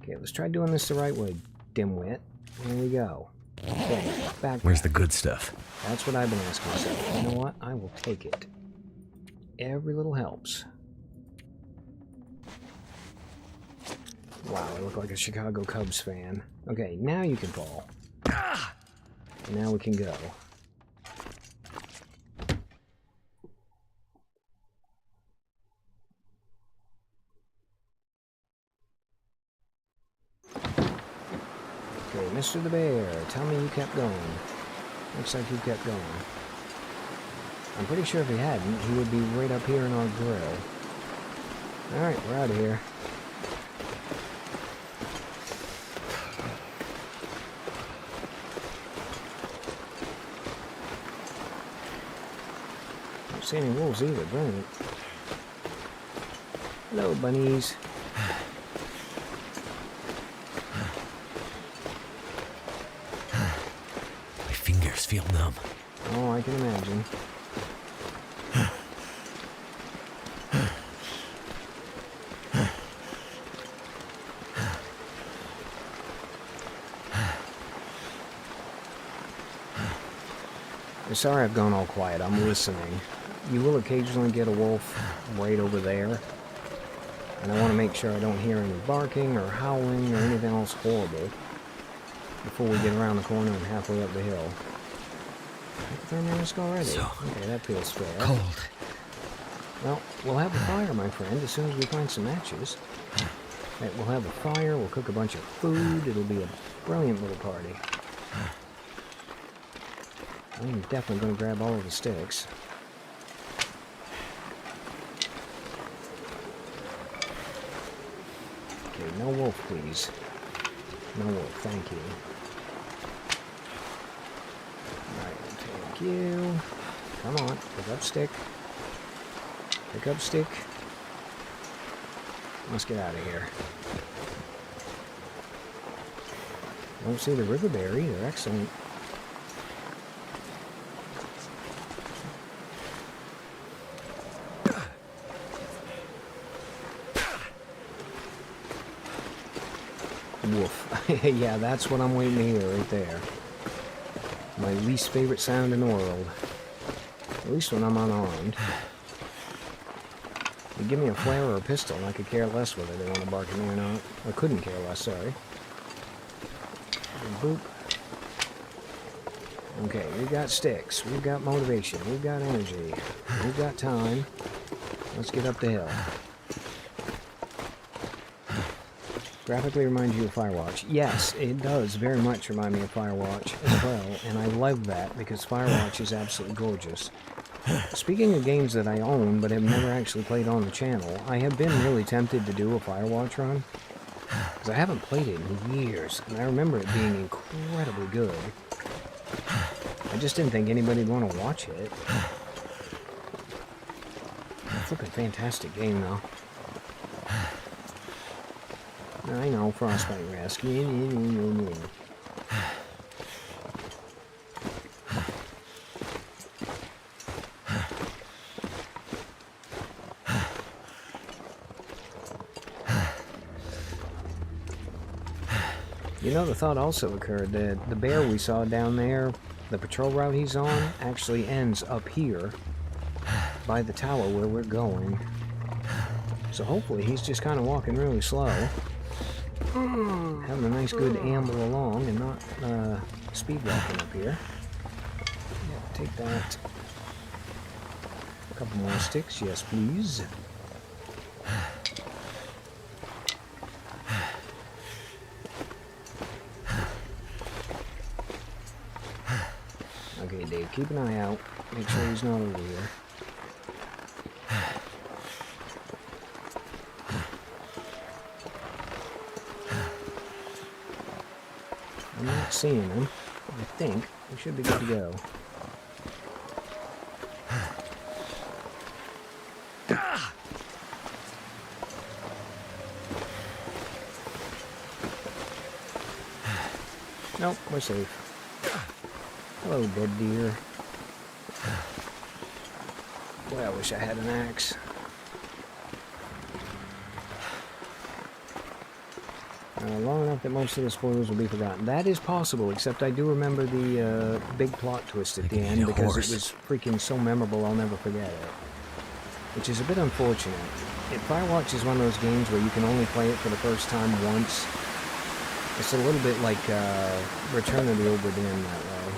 Okay, let's try doing this the right way, dimwit. Here we go. Okay, back. Where's the good stuff? That's what I've been asking myself. You know what? I will take it. Every little helps. Wow, I look like a Chicago Cubs fan. Okay, now you can fall. And now we can go. Okay, Mr. the Bear, tell me you kept going. Looks like you kept going. I'm pretty sure if he hadn't, he would be right up here in our grill. Alright, we're out of here. Don't see any wolves either, brilliant. Hello, bunnies. My fingers feel numb. Oh, I can imagine. Sorry I've gone all quiet. I'm listening. You will occasionally get a wolf right over there. And I want to make sure I don't hear any barking or howling or anything else horrible before we get around the corner and halfway up the hill. 30 minutes already. So okay, that feels fair. cold. Well, we'll have a fire, my friend, as soon as we find some matches. Right, we'll have a fire, we'll cook a bunch of food, it'll be a brilliant little party. I'm definitely going to grab all of the sticks. Okay, no wolf, please. No wolf, thank you. Alright, thank you. Come on, pick up stick. Pick up stick. Let's get out of here. Don't see the river bear either, excellent. Woof. Yeah, that's what I'm waiting to hear right there. My least favorite sound in the world. At least when I'm unarmed. You give me a flare or a pistol and I could care less whether they want to bark at me or not. I couldn't care less, sorry. And boop. Okay, we've got sticks, we've got motivation, we've got energy, we've got time. Let's get up the hill. Graphically reminds you of Firewatch. Yes, it does very much remind me of Firewatch as well, and I love that because Firewatch is absolutely gorgeous. Speaking of games that I own but have never actually played on the channel, I have been really tempted to do a Firewatch run, because I haven't played it in years, and I remember it being incredibly good. I just didn't think anybody'd want to watch it. Flippin' fantastic game, though. I know, Frostbite Risk. You know, the thought also occurred that the bear we saw down there, the patrol route he's on, actually ends up here by the tower where we're going. So hopefully he's just kind of walking really slow. Having a nice good amble along and not speed walking up here. Yeah, take that. A couple more sticks, yes please. Okay, Dave, keep an eye out. Make sure he's not over here. I'm not seeing him. I think we should be good to go. Nope, we're safe. Hello, dead deer. Boy, I wish I had an axe. Long enough that most of the spoilers will be forgotten. That is possible, except I do remember the big plot twist at the end because it was freaking so memorable I'll never forget it. Which is a bit unfortunate. Firewatch is one of those games where you can only play it for the first time once. It's a little bit like Return of the Obra Dinn that way.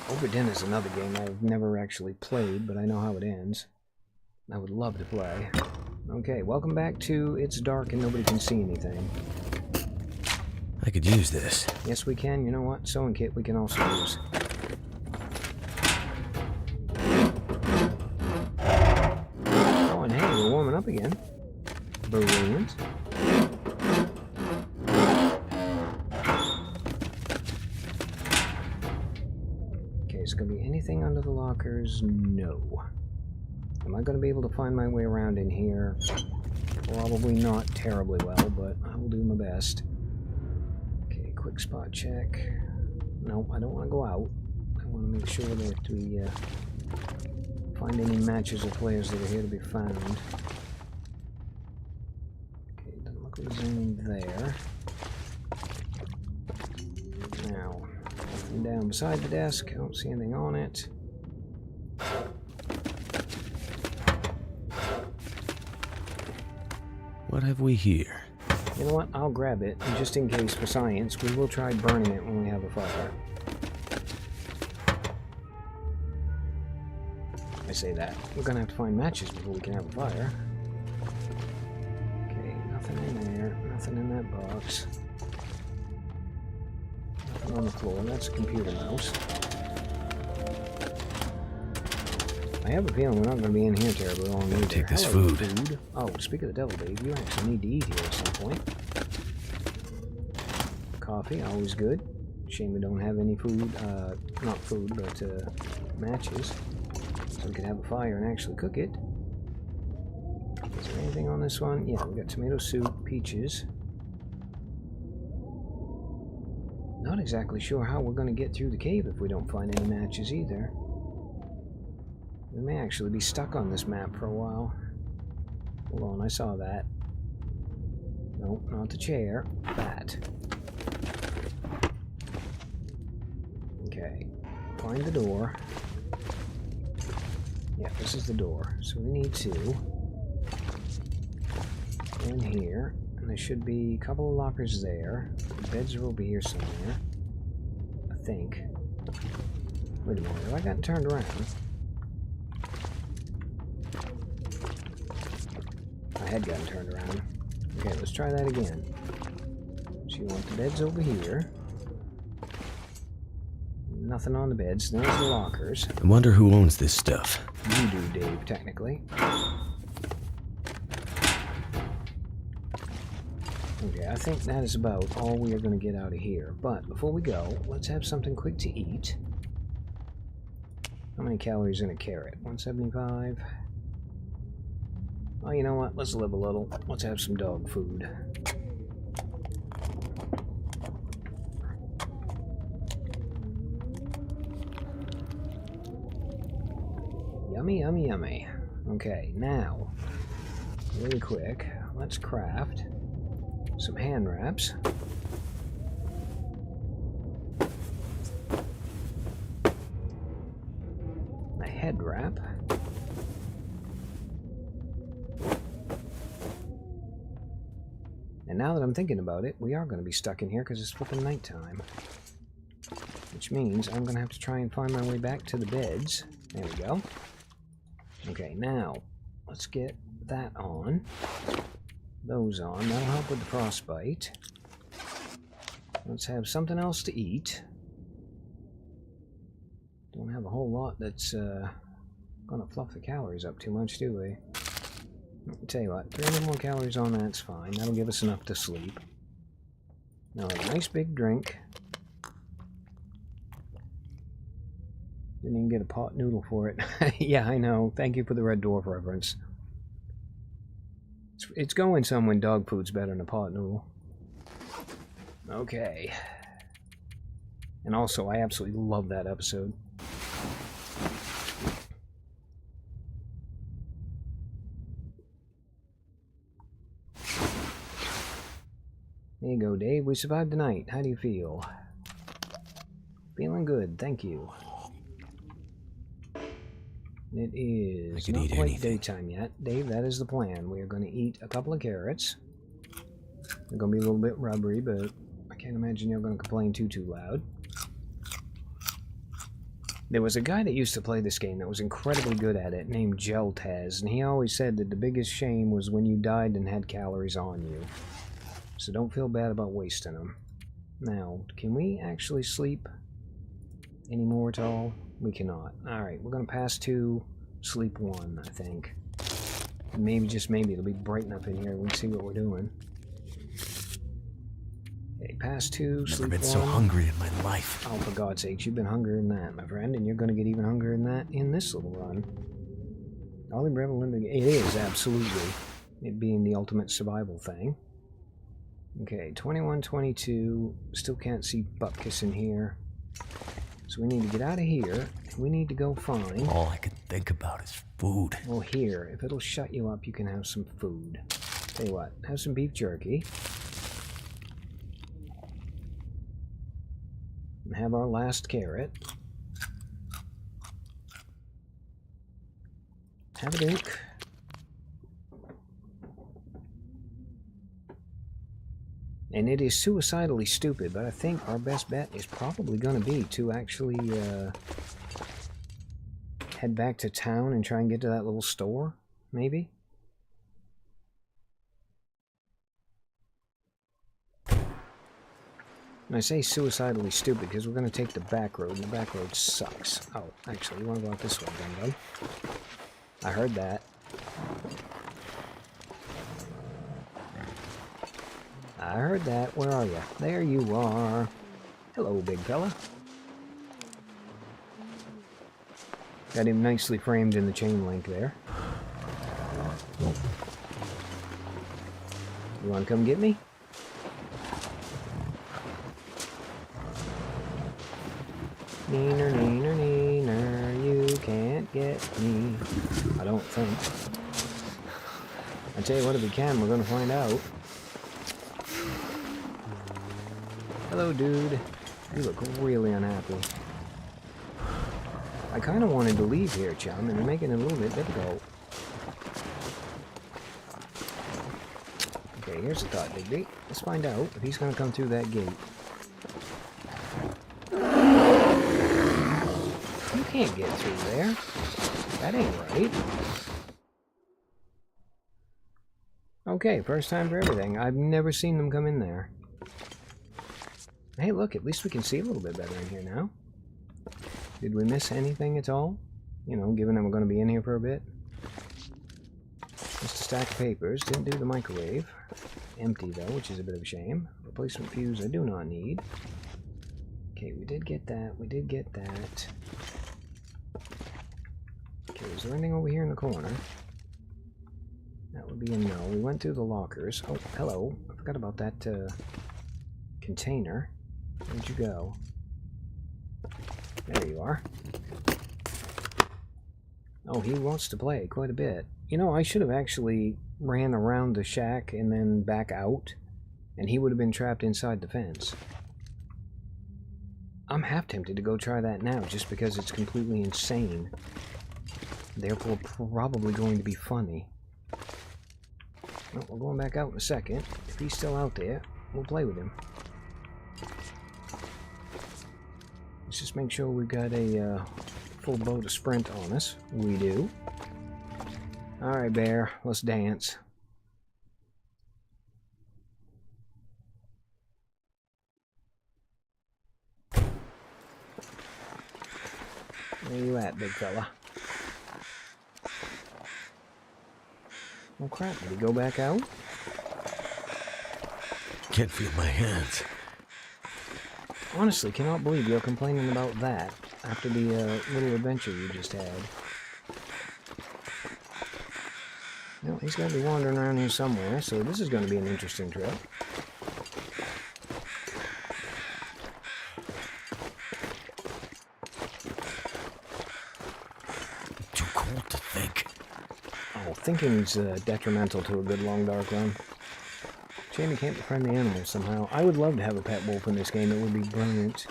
Obra Dinn is another game I've never actually played, but I know how it ends. I would love to play. Okay, welcome back to It's Dark and Nobody Can See Anything. I could use this. Yes, we can. You know what? Sewing kit we can also use. Oh, and hey, we're warming up again. Brilliant. Okay, is there going to be anything under the lockers? No. Am I going to be able to find my way around in here? Probably not terribly well, but I will do my best. Okay, quick spot check. No, I don't want to go out. I want to make sure that we find any matches of players that are here to be found. Okay, doesn't look like there's anything there. Now, nothing down beside the desk. I don't see anything on it. What have we here? You know what? I'll grab it, and just in case for science, we will try burning it when we have a fire. I say that. We're gonna have to find matches before we can have a fire. Okay, nothing in there. Nothing in that box. Nothing on the floor. That's a computer mouse. I have a feeling we're not going to be in here terribly long either. Take this Hello, food. Oh, speak of the devil, Dave, you actually need to eat here at some point. Coffee, always good. Shame we don't have any food, not food, but matches. So we could have a fire and actually cook it. Is there anything on this one? Yeah, we got tomato soup, peaches. Not exactly sure how we're going to get through the cave if we don't find any matches either. We may actually be stuck on this map for a while. Hold on, I saw that. Nope, not the chair. That. Okay. Find the door. Yeah, this is the door. So we need to go in here. And there should be a couple of lockers there. The beds are over here somewhere. I think. Wait a minute, have I gotten turned around? I had gotten turned around. Okay, let's try that again. So you want the beds over here. Nothing on the beds. There's the lockers. I wonder who owns this stuff. You do, Dave, technically. Okay, I think that is about all we are going to get out of here. But before we go, let's have something quick to eat. How many calories in a carrot? 175. Oh, you know what? Let's live a little. Let's have some dog food. Yummy, yummy, yummy. Okay, now, really quick, let's craft some hand wraps. A head wrap. And now that I'm thinking about it, we are going to be stuck in here because it's flipping nighttime. Which means I'm going to have to try and find my way back to the beds. There we go. Okay, now, let's get that on. Those on. That'll help with the frostbite. Let's have something else to eat. Don't have a whole lot that's going to fluff the calories up too much, do we? I'll tell you what, 300 more calories on that's fine. That'll give us enough to sleep. Now a nice big drink. Didn't even get a pot noodle for it. Yeah, I know. Thank you for the Red Dwarf reference. It's going some when dog food's better than a pot noodle. Okay. And also, I absolutely love that episode. There you go, Dave. We survived the night. How do you feel? Feeling good, thank you. It is not quite daytime yet. Dave, that is the plan. We are going to eat a couple of carrots. They're going to be a little bit rubbery, but I can't imagine you're going to complain too loud. There was a guy that used to play this game that was incredibly good at it, named Geltaz, and he always said that the biggest shame was when you died and had calories on you. So don't feel bad about wasting them. Now, can we actually sleep anymore at all? We cannot. Alright, we're going to pass 2, sleep 1, I think. Maybe, just maybe, it'll be bright enough in here we can see what we're doing. Okay, pass 2, sleep 1. Never been so hungry in my life. Oh, for God's sakes, you've been hungrier than that, my friend, and you're going to get even hungrier than that in this little run. Ollie Breville, it is, absolutely. It being the ultimate survival thing. Okay, 21, 22, still can't see Bupkis in here. So we need to get out of here, and we need to go find... All I can think about is food. Well, here, if it'll shut you up, you can have some food. Tell you what, have some beef jerky. And have our last carrot. Have a drink. And it is suicidally stupid, but I think our best bet is probably going to be to actually head back to town and try and get to that little store, maybe? And I say suicidally stupid because we're going to take the back road, and the back road sucks. Oh, actually, you want to go out this way then, bud? I heard that. I heard that. Where are you? There you are. Hello, big fella. Got him nicely framed in the chain link there. You want to come get me? Neener, neener, neener, you can't get me. I don't think. I tell you what, if we can, we're going to find out. Hello, dude. You look really unhappy. I kind of wanted to leave here, chum, and you're making it a little bit difficult. Okay, here's the thought, Digby. Let's find out if he's going to come through that gate. You can't get through there. That ain't right. Okay, first time for everything. I've never seen them come in there. Hey, look, at least we can see a little bit better in here now. Did we miss anything at all? You know, given that we're going to be in here for a bit. Just a stack of papers. Didn't do the microwave. Empty, though, which is a bit of a shame. Replacement fuse I do not need. Okay, we did get that. We did get that. Okay, is there anything over here in the corner? That would be a no. We went through the lockers. Oh, hello. I forgot about that container. Where'd you go? There you are. Oh, he wants to play quite a bit. You know, I should have actually ran around the shack and then back out, and he would have been trapped inside the fence. I'm half tempted to go try that now, just because it's completely insane. Therefore, probably going to be funny. Well, we're going back out in a second. If he's still out there, we'll play with him. Let's just make sure we've got a full boat of Sprint on us. We do. Alright, bear, let's dance. Where you at, big fella? Oh crap, did he go back out? Can't feel my hands. Honestly, cannot believe you're complaining about that after the little adventure you just had. Well, he's got to be wandering around here somewhere, so this is going to be an interesting trip. What to think? Oh, thinking's detrimental to a good long dark run. Shame you can't befriend the animals somehow. I would love to have a pet wolf in this game. It would be brilliant.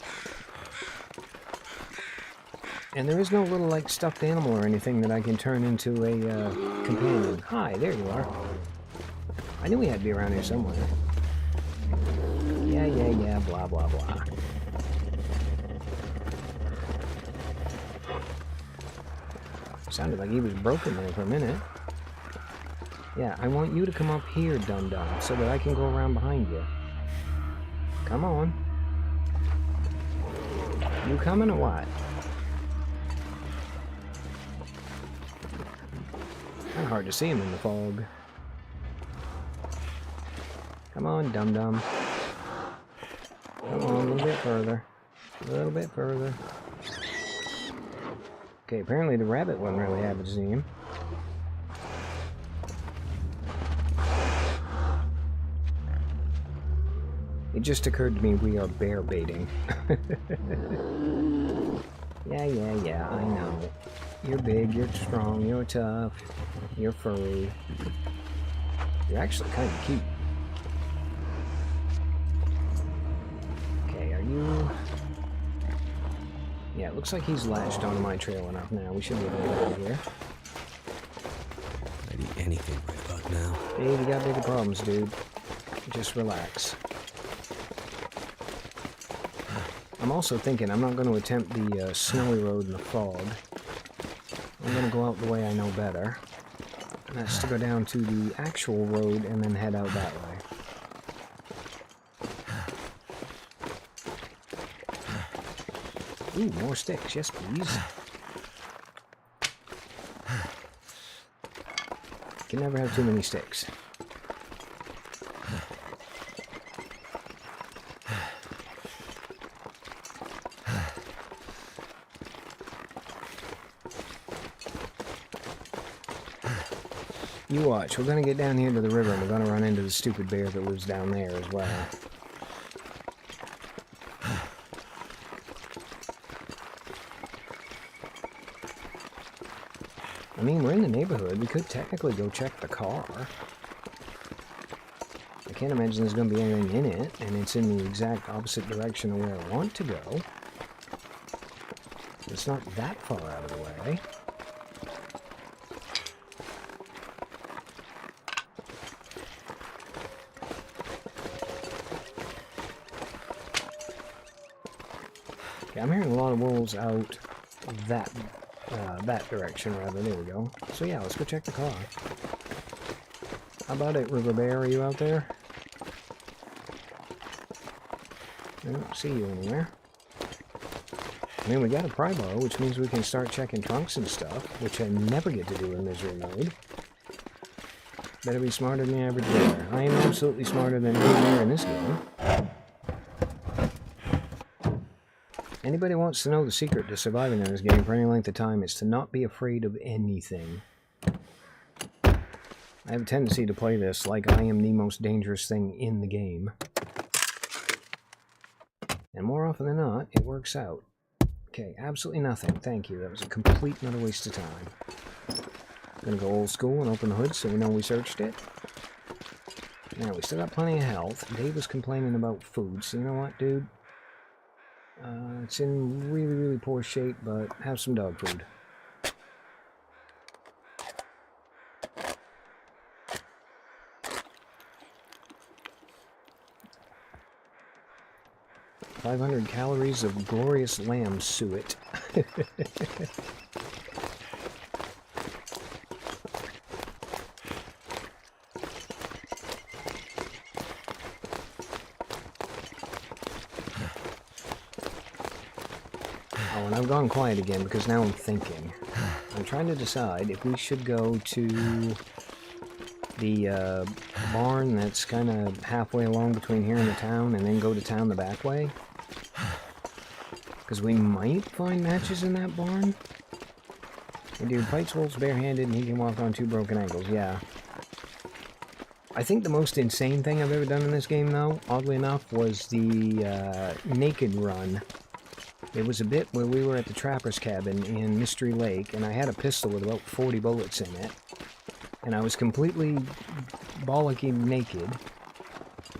And there is no little, like, stuffed animal or anything that I can turn into a companion. Hi, there you are. I knew he had to be around here somewhere. Yeah, blah, blah, blah. Sounded like he was broken there for a minute. Yeah, I want you to come up here, dum-dum, so that I can go around behind you. Come on. You coming or what? Kind of hard to see him in the fog. Come on, dum-dum. Come on, a little bit further. A little bit further. Okay, apparently the rabbit wasn't really happy to see him. It just occurred to me we are bear baiting. Yeah, I know. You're big, you're strong, you're tough, you're furry. You're actually kind of cute. Okay, are you... Yeah, it looks like he's latched onto my trail enough now. We should be able to get out of here. I'd eat anything right about now. Dave, you got bigger problems, dude. Just relax. I'm also thinking I'm not going to attempt the snowy road in the fog. I'm going to go out the way I know better. And that's to go down to the actual road and then head out that way. Ooh, more sticks. Yes, please. Can never have too many sticks. You watch, we're gonna get down here to the river and we're gonna run into the stupid bear that lives down there as well. I mean, we're in the neighborhood. We could technically go check the car. I can't imagine there's gonna be anything in it, and it's in the exact opposite direction of where I want to go. It's not that far out of the way. I'm hearing a lot of wolves out that direction, rather. There we go. So yeah, let's go check the car. How about it, River Bear? Are you out there? I don't see you anywhere. I mean, we got a pry bar, which means we can start checking trunks and stuff, which I never get to do in misery mode. Better be smarter than the average bear. I am absolutely smarter than any bear in this game. Anybody wants to know the secret to surviving in this game for any length of time is to not be afraid of anything. I have a tendency to play this like I am the most dangerous thing in the game. And more often than not, it works out. Okay, absolutely nothing. Thank you. That was a complete and utter waste of time. Gonna go old school and open the hood so we know we searched it. Now, we still got plenty of health. Dave was complaining about food, so you know what, dude? It's in really, really poor shape, but have some dog food. $500 calories of glorious lamb suet. And I've gone quiet again because now I'm thinking. I'm trying to decide if we should go to the barn that's kind of halfway along between here and the town and then go to town the back way. Because we might find matches in that barn. The dude fights wolves barehanded and he can walk on 2 broken ankles, yeah. I think the most insane thing I've ever done in this game, though, oddly enough, was the naked run There was a bit where we were at the trapper's cabin in Mystery Lake, and I had a pistol with about 40 bullets in it, and I was completely bollocky naked,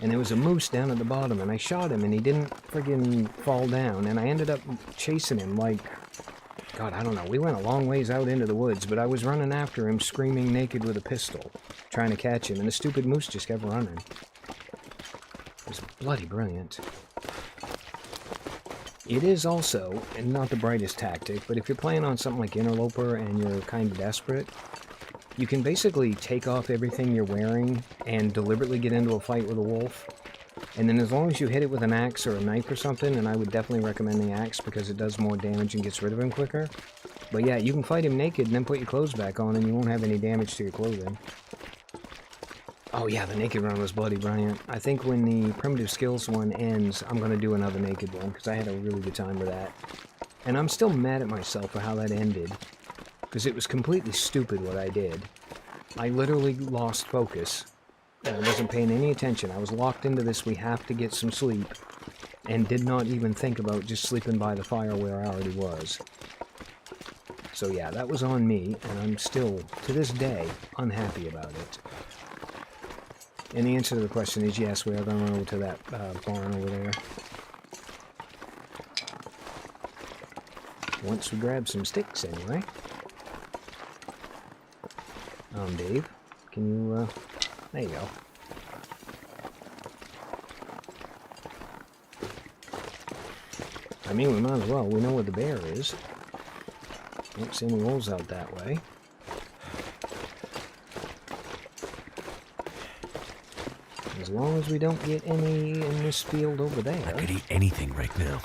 and there was a moose down at the bottom, and I shot him, and he didn't friggin' fall down, and I ended up chasing him like, God, I don't know, we went a long ways out into the woods, but I was running after him, screaming naked with a pistol, trying to catch him, and the stupid moose just kept running. It was bloody brilliant. It is also, and not the brightest tactic, but if you're playing on something like Interloper and you're kind of desperate, you can basically take off everything you're wearing and deliberately get into a fight with a wolf. And then as long as you hit it with an axe or a knife or something, and I would definitely recommend the axe because it does more damage and gets rid of him quicker. But yeah, you can fight him naked and then put your clothes back on and you won't have any damage to your clothing. Oh yeah, the naked run was bloody brilliant. I think when the primitive skills one ends, I'm going to do another naked one, because I had a really good time with that. And I'm still mad at myself for how that ended, because it was completely stupid what I did. I literally lost focus. I wasn't paying any attention. I was locked into this, we have to get some sleep, and did not even think about just sleeping by the fire where I already was. So yeah, that was on me, and I'm still, to this day, unhappy about it. And the answer to the question is yes, we are going to run over to that barn over there. Once we grab some sticks, anyway. Dave, can you, there you go. I mean, we might as well. We know where the bear is. Don't see any wolves out that way. As long as we don't get any in this field over there. I could eat anything right now.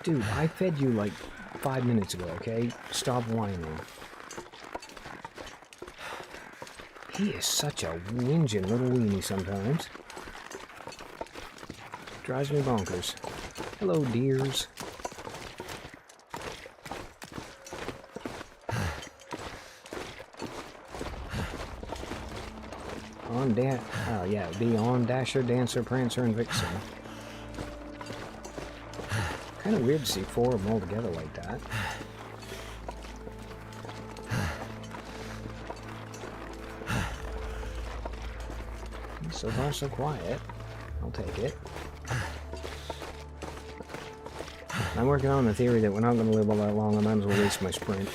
Dude, I fed you like 5 minutes ago, okay? Stop whining. He is such a whinging little weenie sometimes. Drives me bonkers. Hello, deers. Oh yeah, it'd be on Dasher, Dancer, Prancer, and Vixen. Kind of weird to see 4 of them all together like that. So far, so quiet. I'll take it. I'm working on the theory that we're not going to live all that long. I might as well waste my sprint.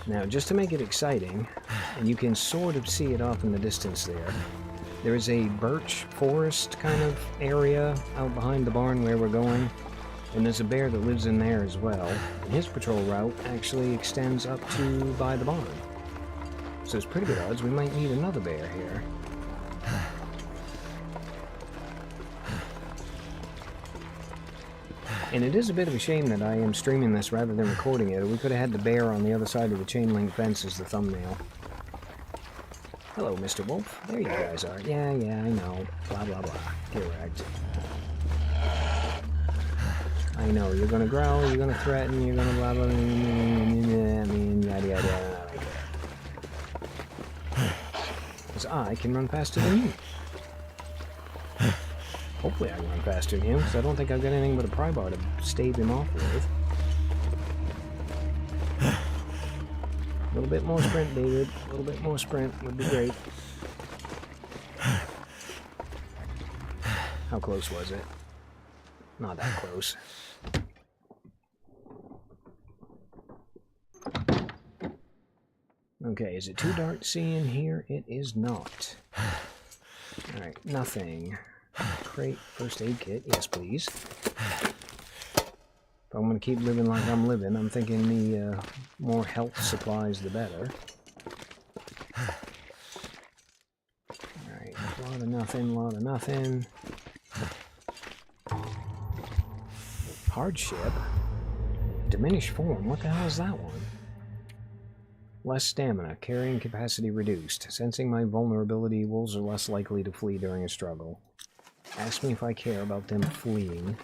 Now, just to make it exciting, and you can sort of see it off in the distance there is a birch forest kind of area out behind the barn where we're going, and there's a bear that lives in there as well, and his patrol route actually extends up to by the barn. So there's pretty good odds we might meet another bear here. And it is a bit of a shame that I am streaming this rather than recording it, or we could have had the bear on the other side of the chain link fence as the thumbnail. Hello, Mr. Wolf. There you guys are. Yeah, I know. Blah, blah, blah. Get wrecked. I know. You're gonna growl, you're gonna threaten, you're gonna blah, blah, blah, I mean, yada, yada. Because I can run faster than you. Hopefully I can run faster than him, because I don't think I've got anything but a pry bar to stave him off with. A little bit more sprint, David. A little bit more sprint would be great. How close was it? Not that close. Okay, is it too dark to see in here? It is not. Alright, nothing. Crate, first aid kit, yes please. If I'm going to keep living like I'm living, I'm thinking the more health supplies the better. Alright, a lot of nothing. Hardship? Diminished form, what the hell is that one? Less stamina, carrying capacity reduced. Sensing my vulnerability, wolves are less likely to flee during a struggle. Ask me if I care about them fleeing.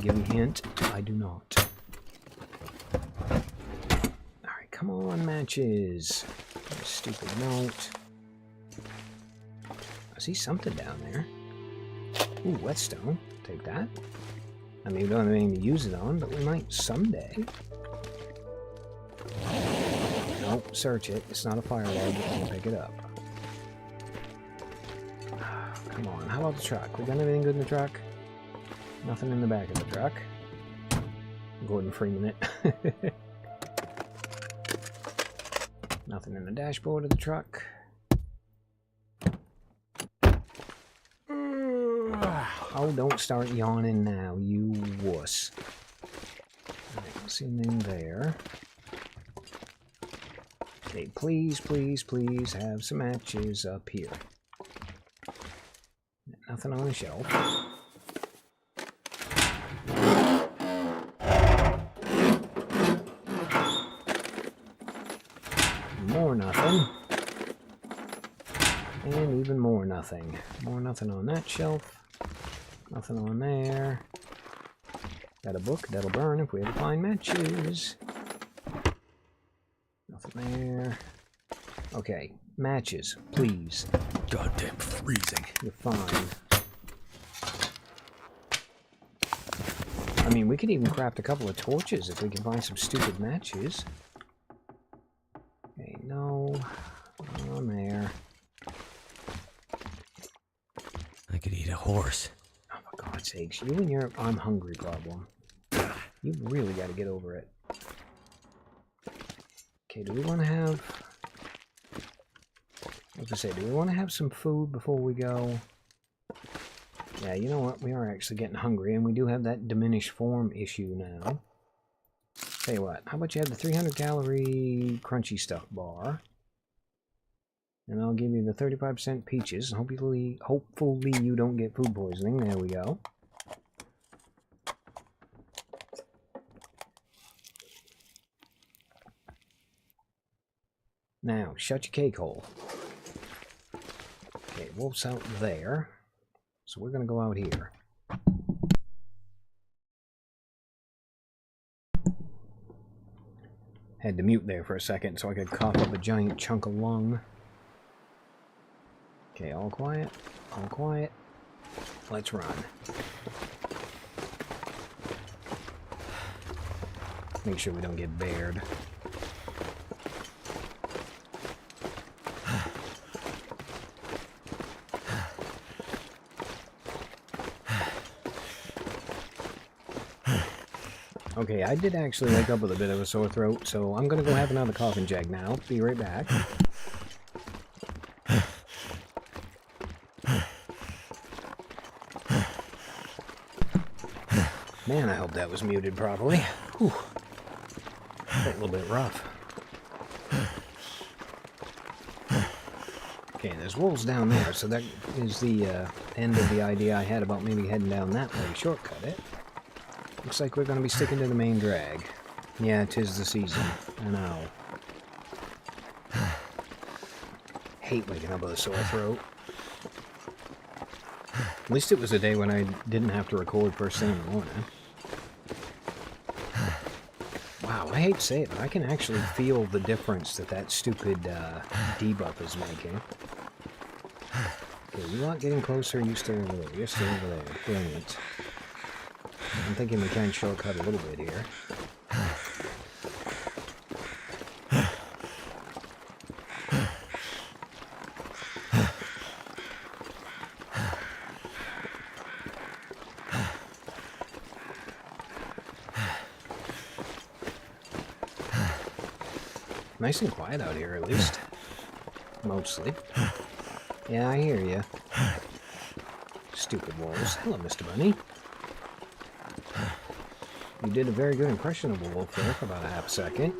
Give a hint, I do not. Come on, matches. Stupid note. I see something down there. Ooh, whetstone. Take that. I mean, we don't have anything to use it on, but we might someday. Nope, search it. It's not a fire log. You can't pick it up. Come on, how about the truck? We got anything good in the truck? Nothing in the back of the truck. Gordon Freeman it. Nothing in the dashboard of the truck. Oh, don't start yawning now, you wuss. Alright, don't see anything there. Okay, please, please, please have some matches up here. Nothing on the shelf. More nothing. And even more nothing. More nothing on that shelf. Nothing on there. Got a book that'll burn if we ever find matches. Nothing there. Okay, matches, please. Goddamn freezing. You're fine. I mean, we could even craft a couple of torches if we can find some stupid matches. Okay, no. Not on there. I could eat a horse. Oh, for God's sakes. You and your I'm hungry problem. You really got to get over it. Okay, do we want to have... I was gonna say, do we want to have some food before we go? Yeah, you know what? We are actually getting hungry, and we do have that diminished form issue now. Tell you what, how about you have the 300 calorie crunchy stuff bar? And I'll give you the 35% peaches, and hopefully you don't get food poisoning. There we go. Now, shut your cake hole. Okay, wolf's out there. So we're going to go out here. Had to mute there for a second so I could cough up a giant chunk of lung. Okay, all quiet. All quiet. Let's run. Make sure we don't get bared. Okay, I did actually wake up with a bit of a sore throat, so I'm gonna go have another coffin jag now. Be right back. Man, I hope that was muted properly. Whew. A little bit rough. Okay, there's wolves down there, so that is the end of the idea I had about maybe heading down that way. Shortcut it. Looks like we're going to be sticking to the main drag. Yeah, 'tis the season. I know. Hate waking up with a sore throat. At least it was a day when I didn't have to record first thing in the morning. Wow, I hate to say it, but I can actually feel the difference that stupid debuff is making. Okay, you aren't getting closer, you stay over there. You're still over there. Brilliant. I'm thinking we can shortcut a little bit here. Nice and quiet out here, at least. Mostly. Yeah, I hear you. Stupid wolves. Hello, Mr. Bunny. You did a very good impression of a wolf there for about a half second.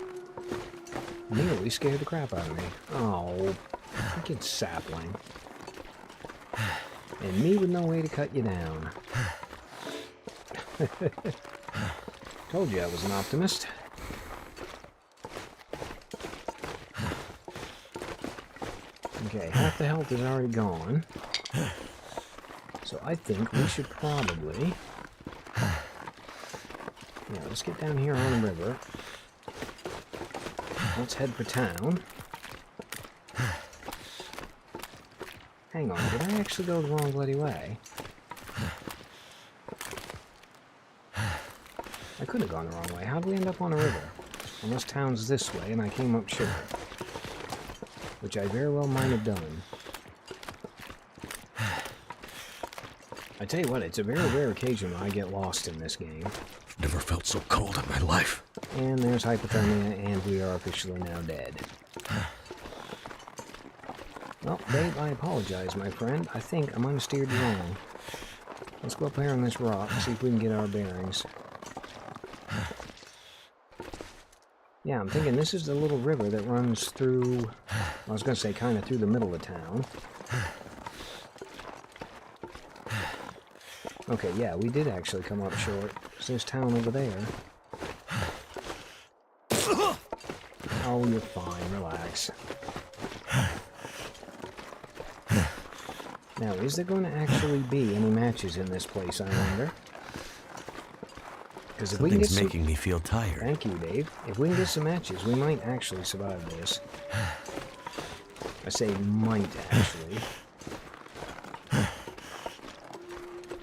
Nearly scared the crap out of me. Oh, freaking sapling. And me with no way to cut you down. Told you I was an optimist. Okay, half the health is already gone. So I think we should probably... Yeah, let's get down here on the river. Let's head for town. Hang on, did I actually go the wrong bloody way? I could have gone the wrong way. How did we end up on a river? Unless town's this way and I came up short. Which I very well might have done. I tell you what, it's a very rare occasion when I get lost in this game. Never felt so cold in my life. And there's hypothermia, and we are officially now dead. Well, Dave, I apologize, my friend. I think I might have steered you wrong. Let's go up here on this rock and see if we can get our bearings. Yeah, I'm thinking this is the little river that runs through... I was going to say kind of through the middle of town. Okay, yeah, we did actually come up short. There's town over there. Oh, you're fine. Relax. Now, is there going to actually be any matches in this place, I wonder? Because if we can get some... making me feel tired. Thank you, Dave. If we can get some matches, we might actually survive this. I say might, actually.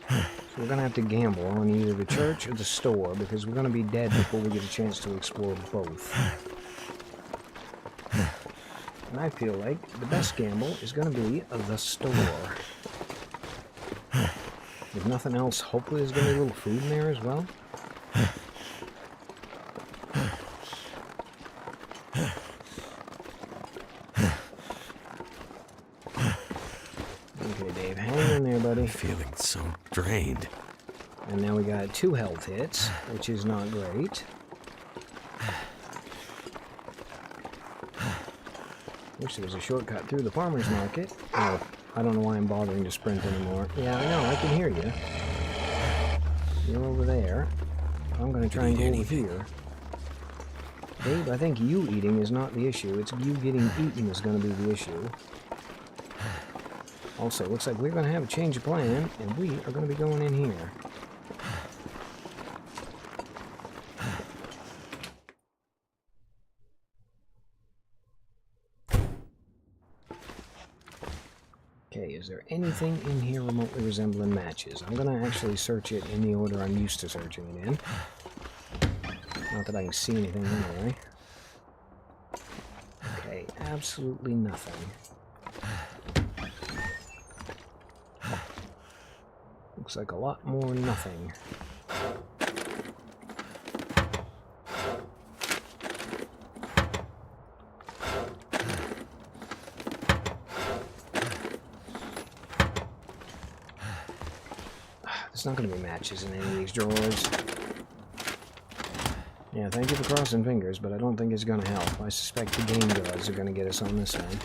So we're going to have to gamble on either the church or the store, because we're going to be dead before we get a chance to explore both. And I feel like the best gamble is going to be the store. If nothing else, hopefully there's going to be a little food in there as well. Okay, Dave, hang in there, buddy. Feeling so drained. And now we got 2 health hits, which is not great. Wish there was a shortcut through the farmer's market. Oh, I don't know why I'm bothering to sprint anymore. Yeah, I know, I can hear you. You're over there. I'm going to try and go over here. Dave, I think you eating is not the issue. It's you getting eaten is going to be the issue. Also, looks like we're going to have a change of plan, and we are going to be going in here. Okay, is there anything in here remotely resembling matches? I'm going to actually search it in the order I'm used to searching it in. Not that I can see anything anyway. Okay, absolutely nothing. Looks like a lot more nothing. There's not going to be matches in any of these drawers. Yeah, thank you for crossing fingers, but I don't think it's going to help. I suspect the game gods are going to get us on this one.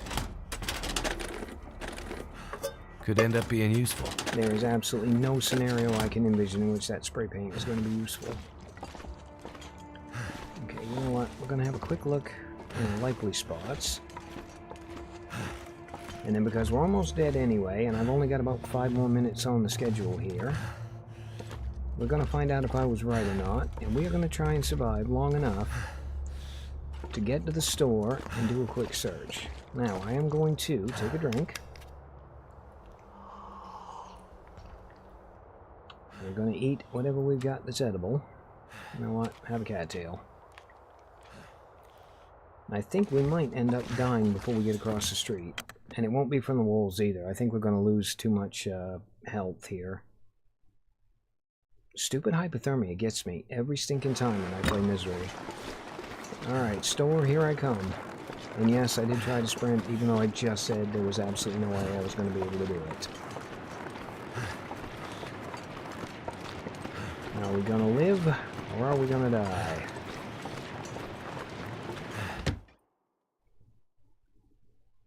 Could end up being useful. There is absolutely no scenario I can envision in which that spray paint is going to be useful. Okay, you know what? We're going to have a quick look in the likely spots. And then because we're almost dead anyway, and I've only got about 5 more minutes on the schedule here, we're going to find out if I was right or not, and we are going to try and survive long enough to get to the store and do a quick search. Now, I am going to take a drink. We're going to eat whatever we've got that's edible. You know what? Have a cattail. I think we might end up dying before we get across the street. And it won't be from the wolves either. I think we're going to lose too much health here. Stupid hypothermia gets me every stinking time when I play Misery. Alright, store, here I come. And yes, I did try to sprint, even though I just said there was absolutely no way I was going to be able to do it. Now, are we going to live, or are we going to die?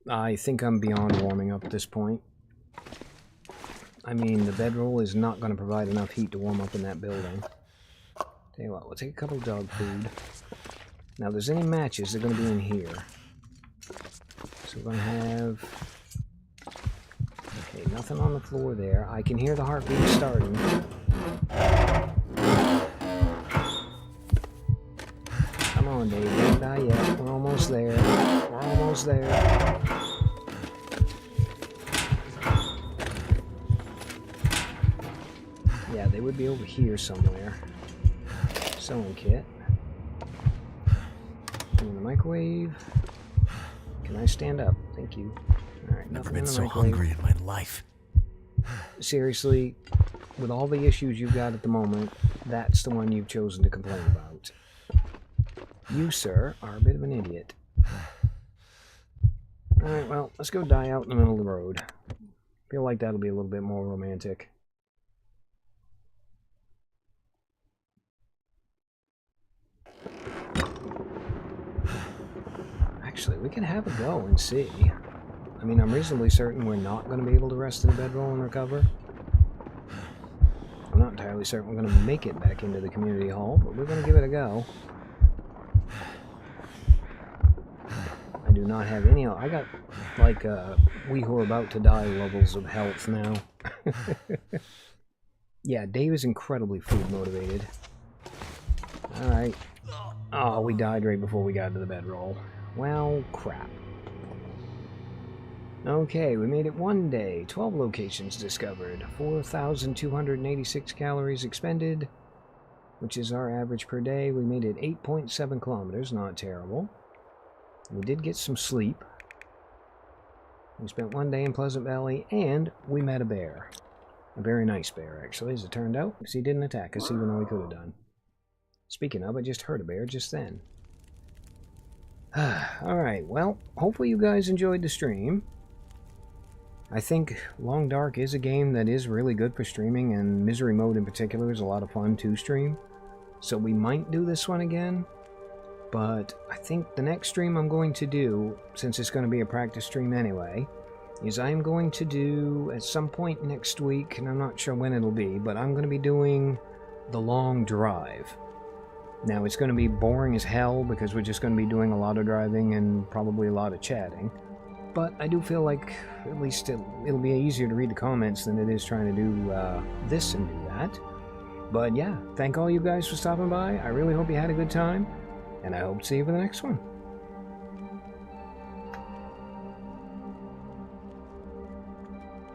I think I'm beyond warming up at this point. I mean, the bedroll is not going to provide enough heat to warm up in that building. Tell you what, we'll take a couple of dog food. Now, if there's any matches, they're going to be in here. So we're going to have... Okay, nothing on the floor there. I can hear the heartbeat starting. Come on, Dave. Don't die yet. We're almost almost there. We're almost there. Yeah, they would be over here somewhere. Sewing kit. In the microwave. Can I stand up? Thank you. Alright, Never nothing been in the so microwave. hungry in my life. Seriously, with all the issues you've got at the moment, that's the one you've chosen to complain about. You, sir, are a bit of an idiot. Alright, well, let's go die out in the middle of the road. Feel like that'll be a little bit more romantic. Actually, we can have a go and see. I mean, I'm reasonably certain we're not going to be able to rest in the bedroll and recover. I'm not entirely certain we're going to make it back into the community hall, but we're going to give it a go. I do not have any... I got, like, we who are about to die levels of health now. Yeah, Dave is incredibly food motivated. Alright. Oh, we died right before we got to the bedroll. Well, crap. Okay, we made it one day. 12 locations discovered. 4,286 calories expended, which is our average per day. We made it 8.7 kilometers, not terrible. We did get some sleep. We spent one day in Pleasant Valley, and we met a bear. A very nice bear, actually, as it turned out, because he didn't attack us, even though he could have done. Speaking of, I just heard a bear just then. Alright, well, hopefully you guys enjoyed the stream. I think Long Dark is a game that is really good for streaming, and Misery Mode in particular is a lot of fun to stream. So we might do this one again, but I think the next stream I'm going to do, since it's going to be a practice stream anyway, is I'm going to do, at some point next week, and I'm not sure when it'll be, but I'm going to be doing The Long Drive. Now, it's going to be boring as hell because we're just going to be doing a lot of driving and probably a lot of chatting. But I do feel like at least it'll be easier to read the comments than it is trying to do this and do that. But yeah, thank all you guys for stopping by. I really hope you had a good time, and I hope to see you for the next one.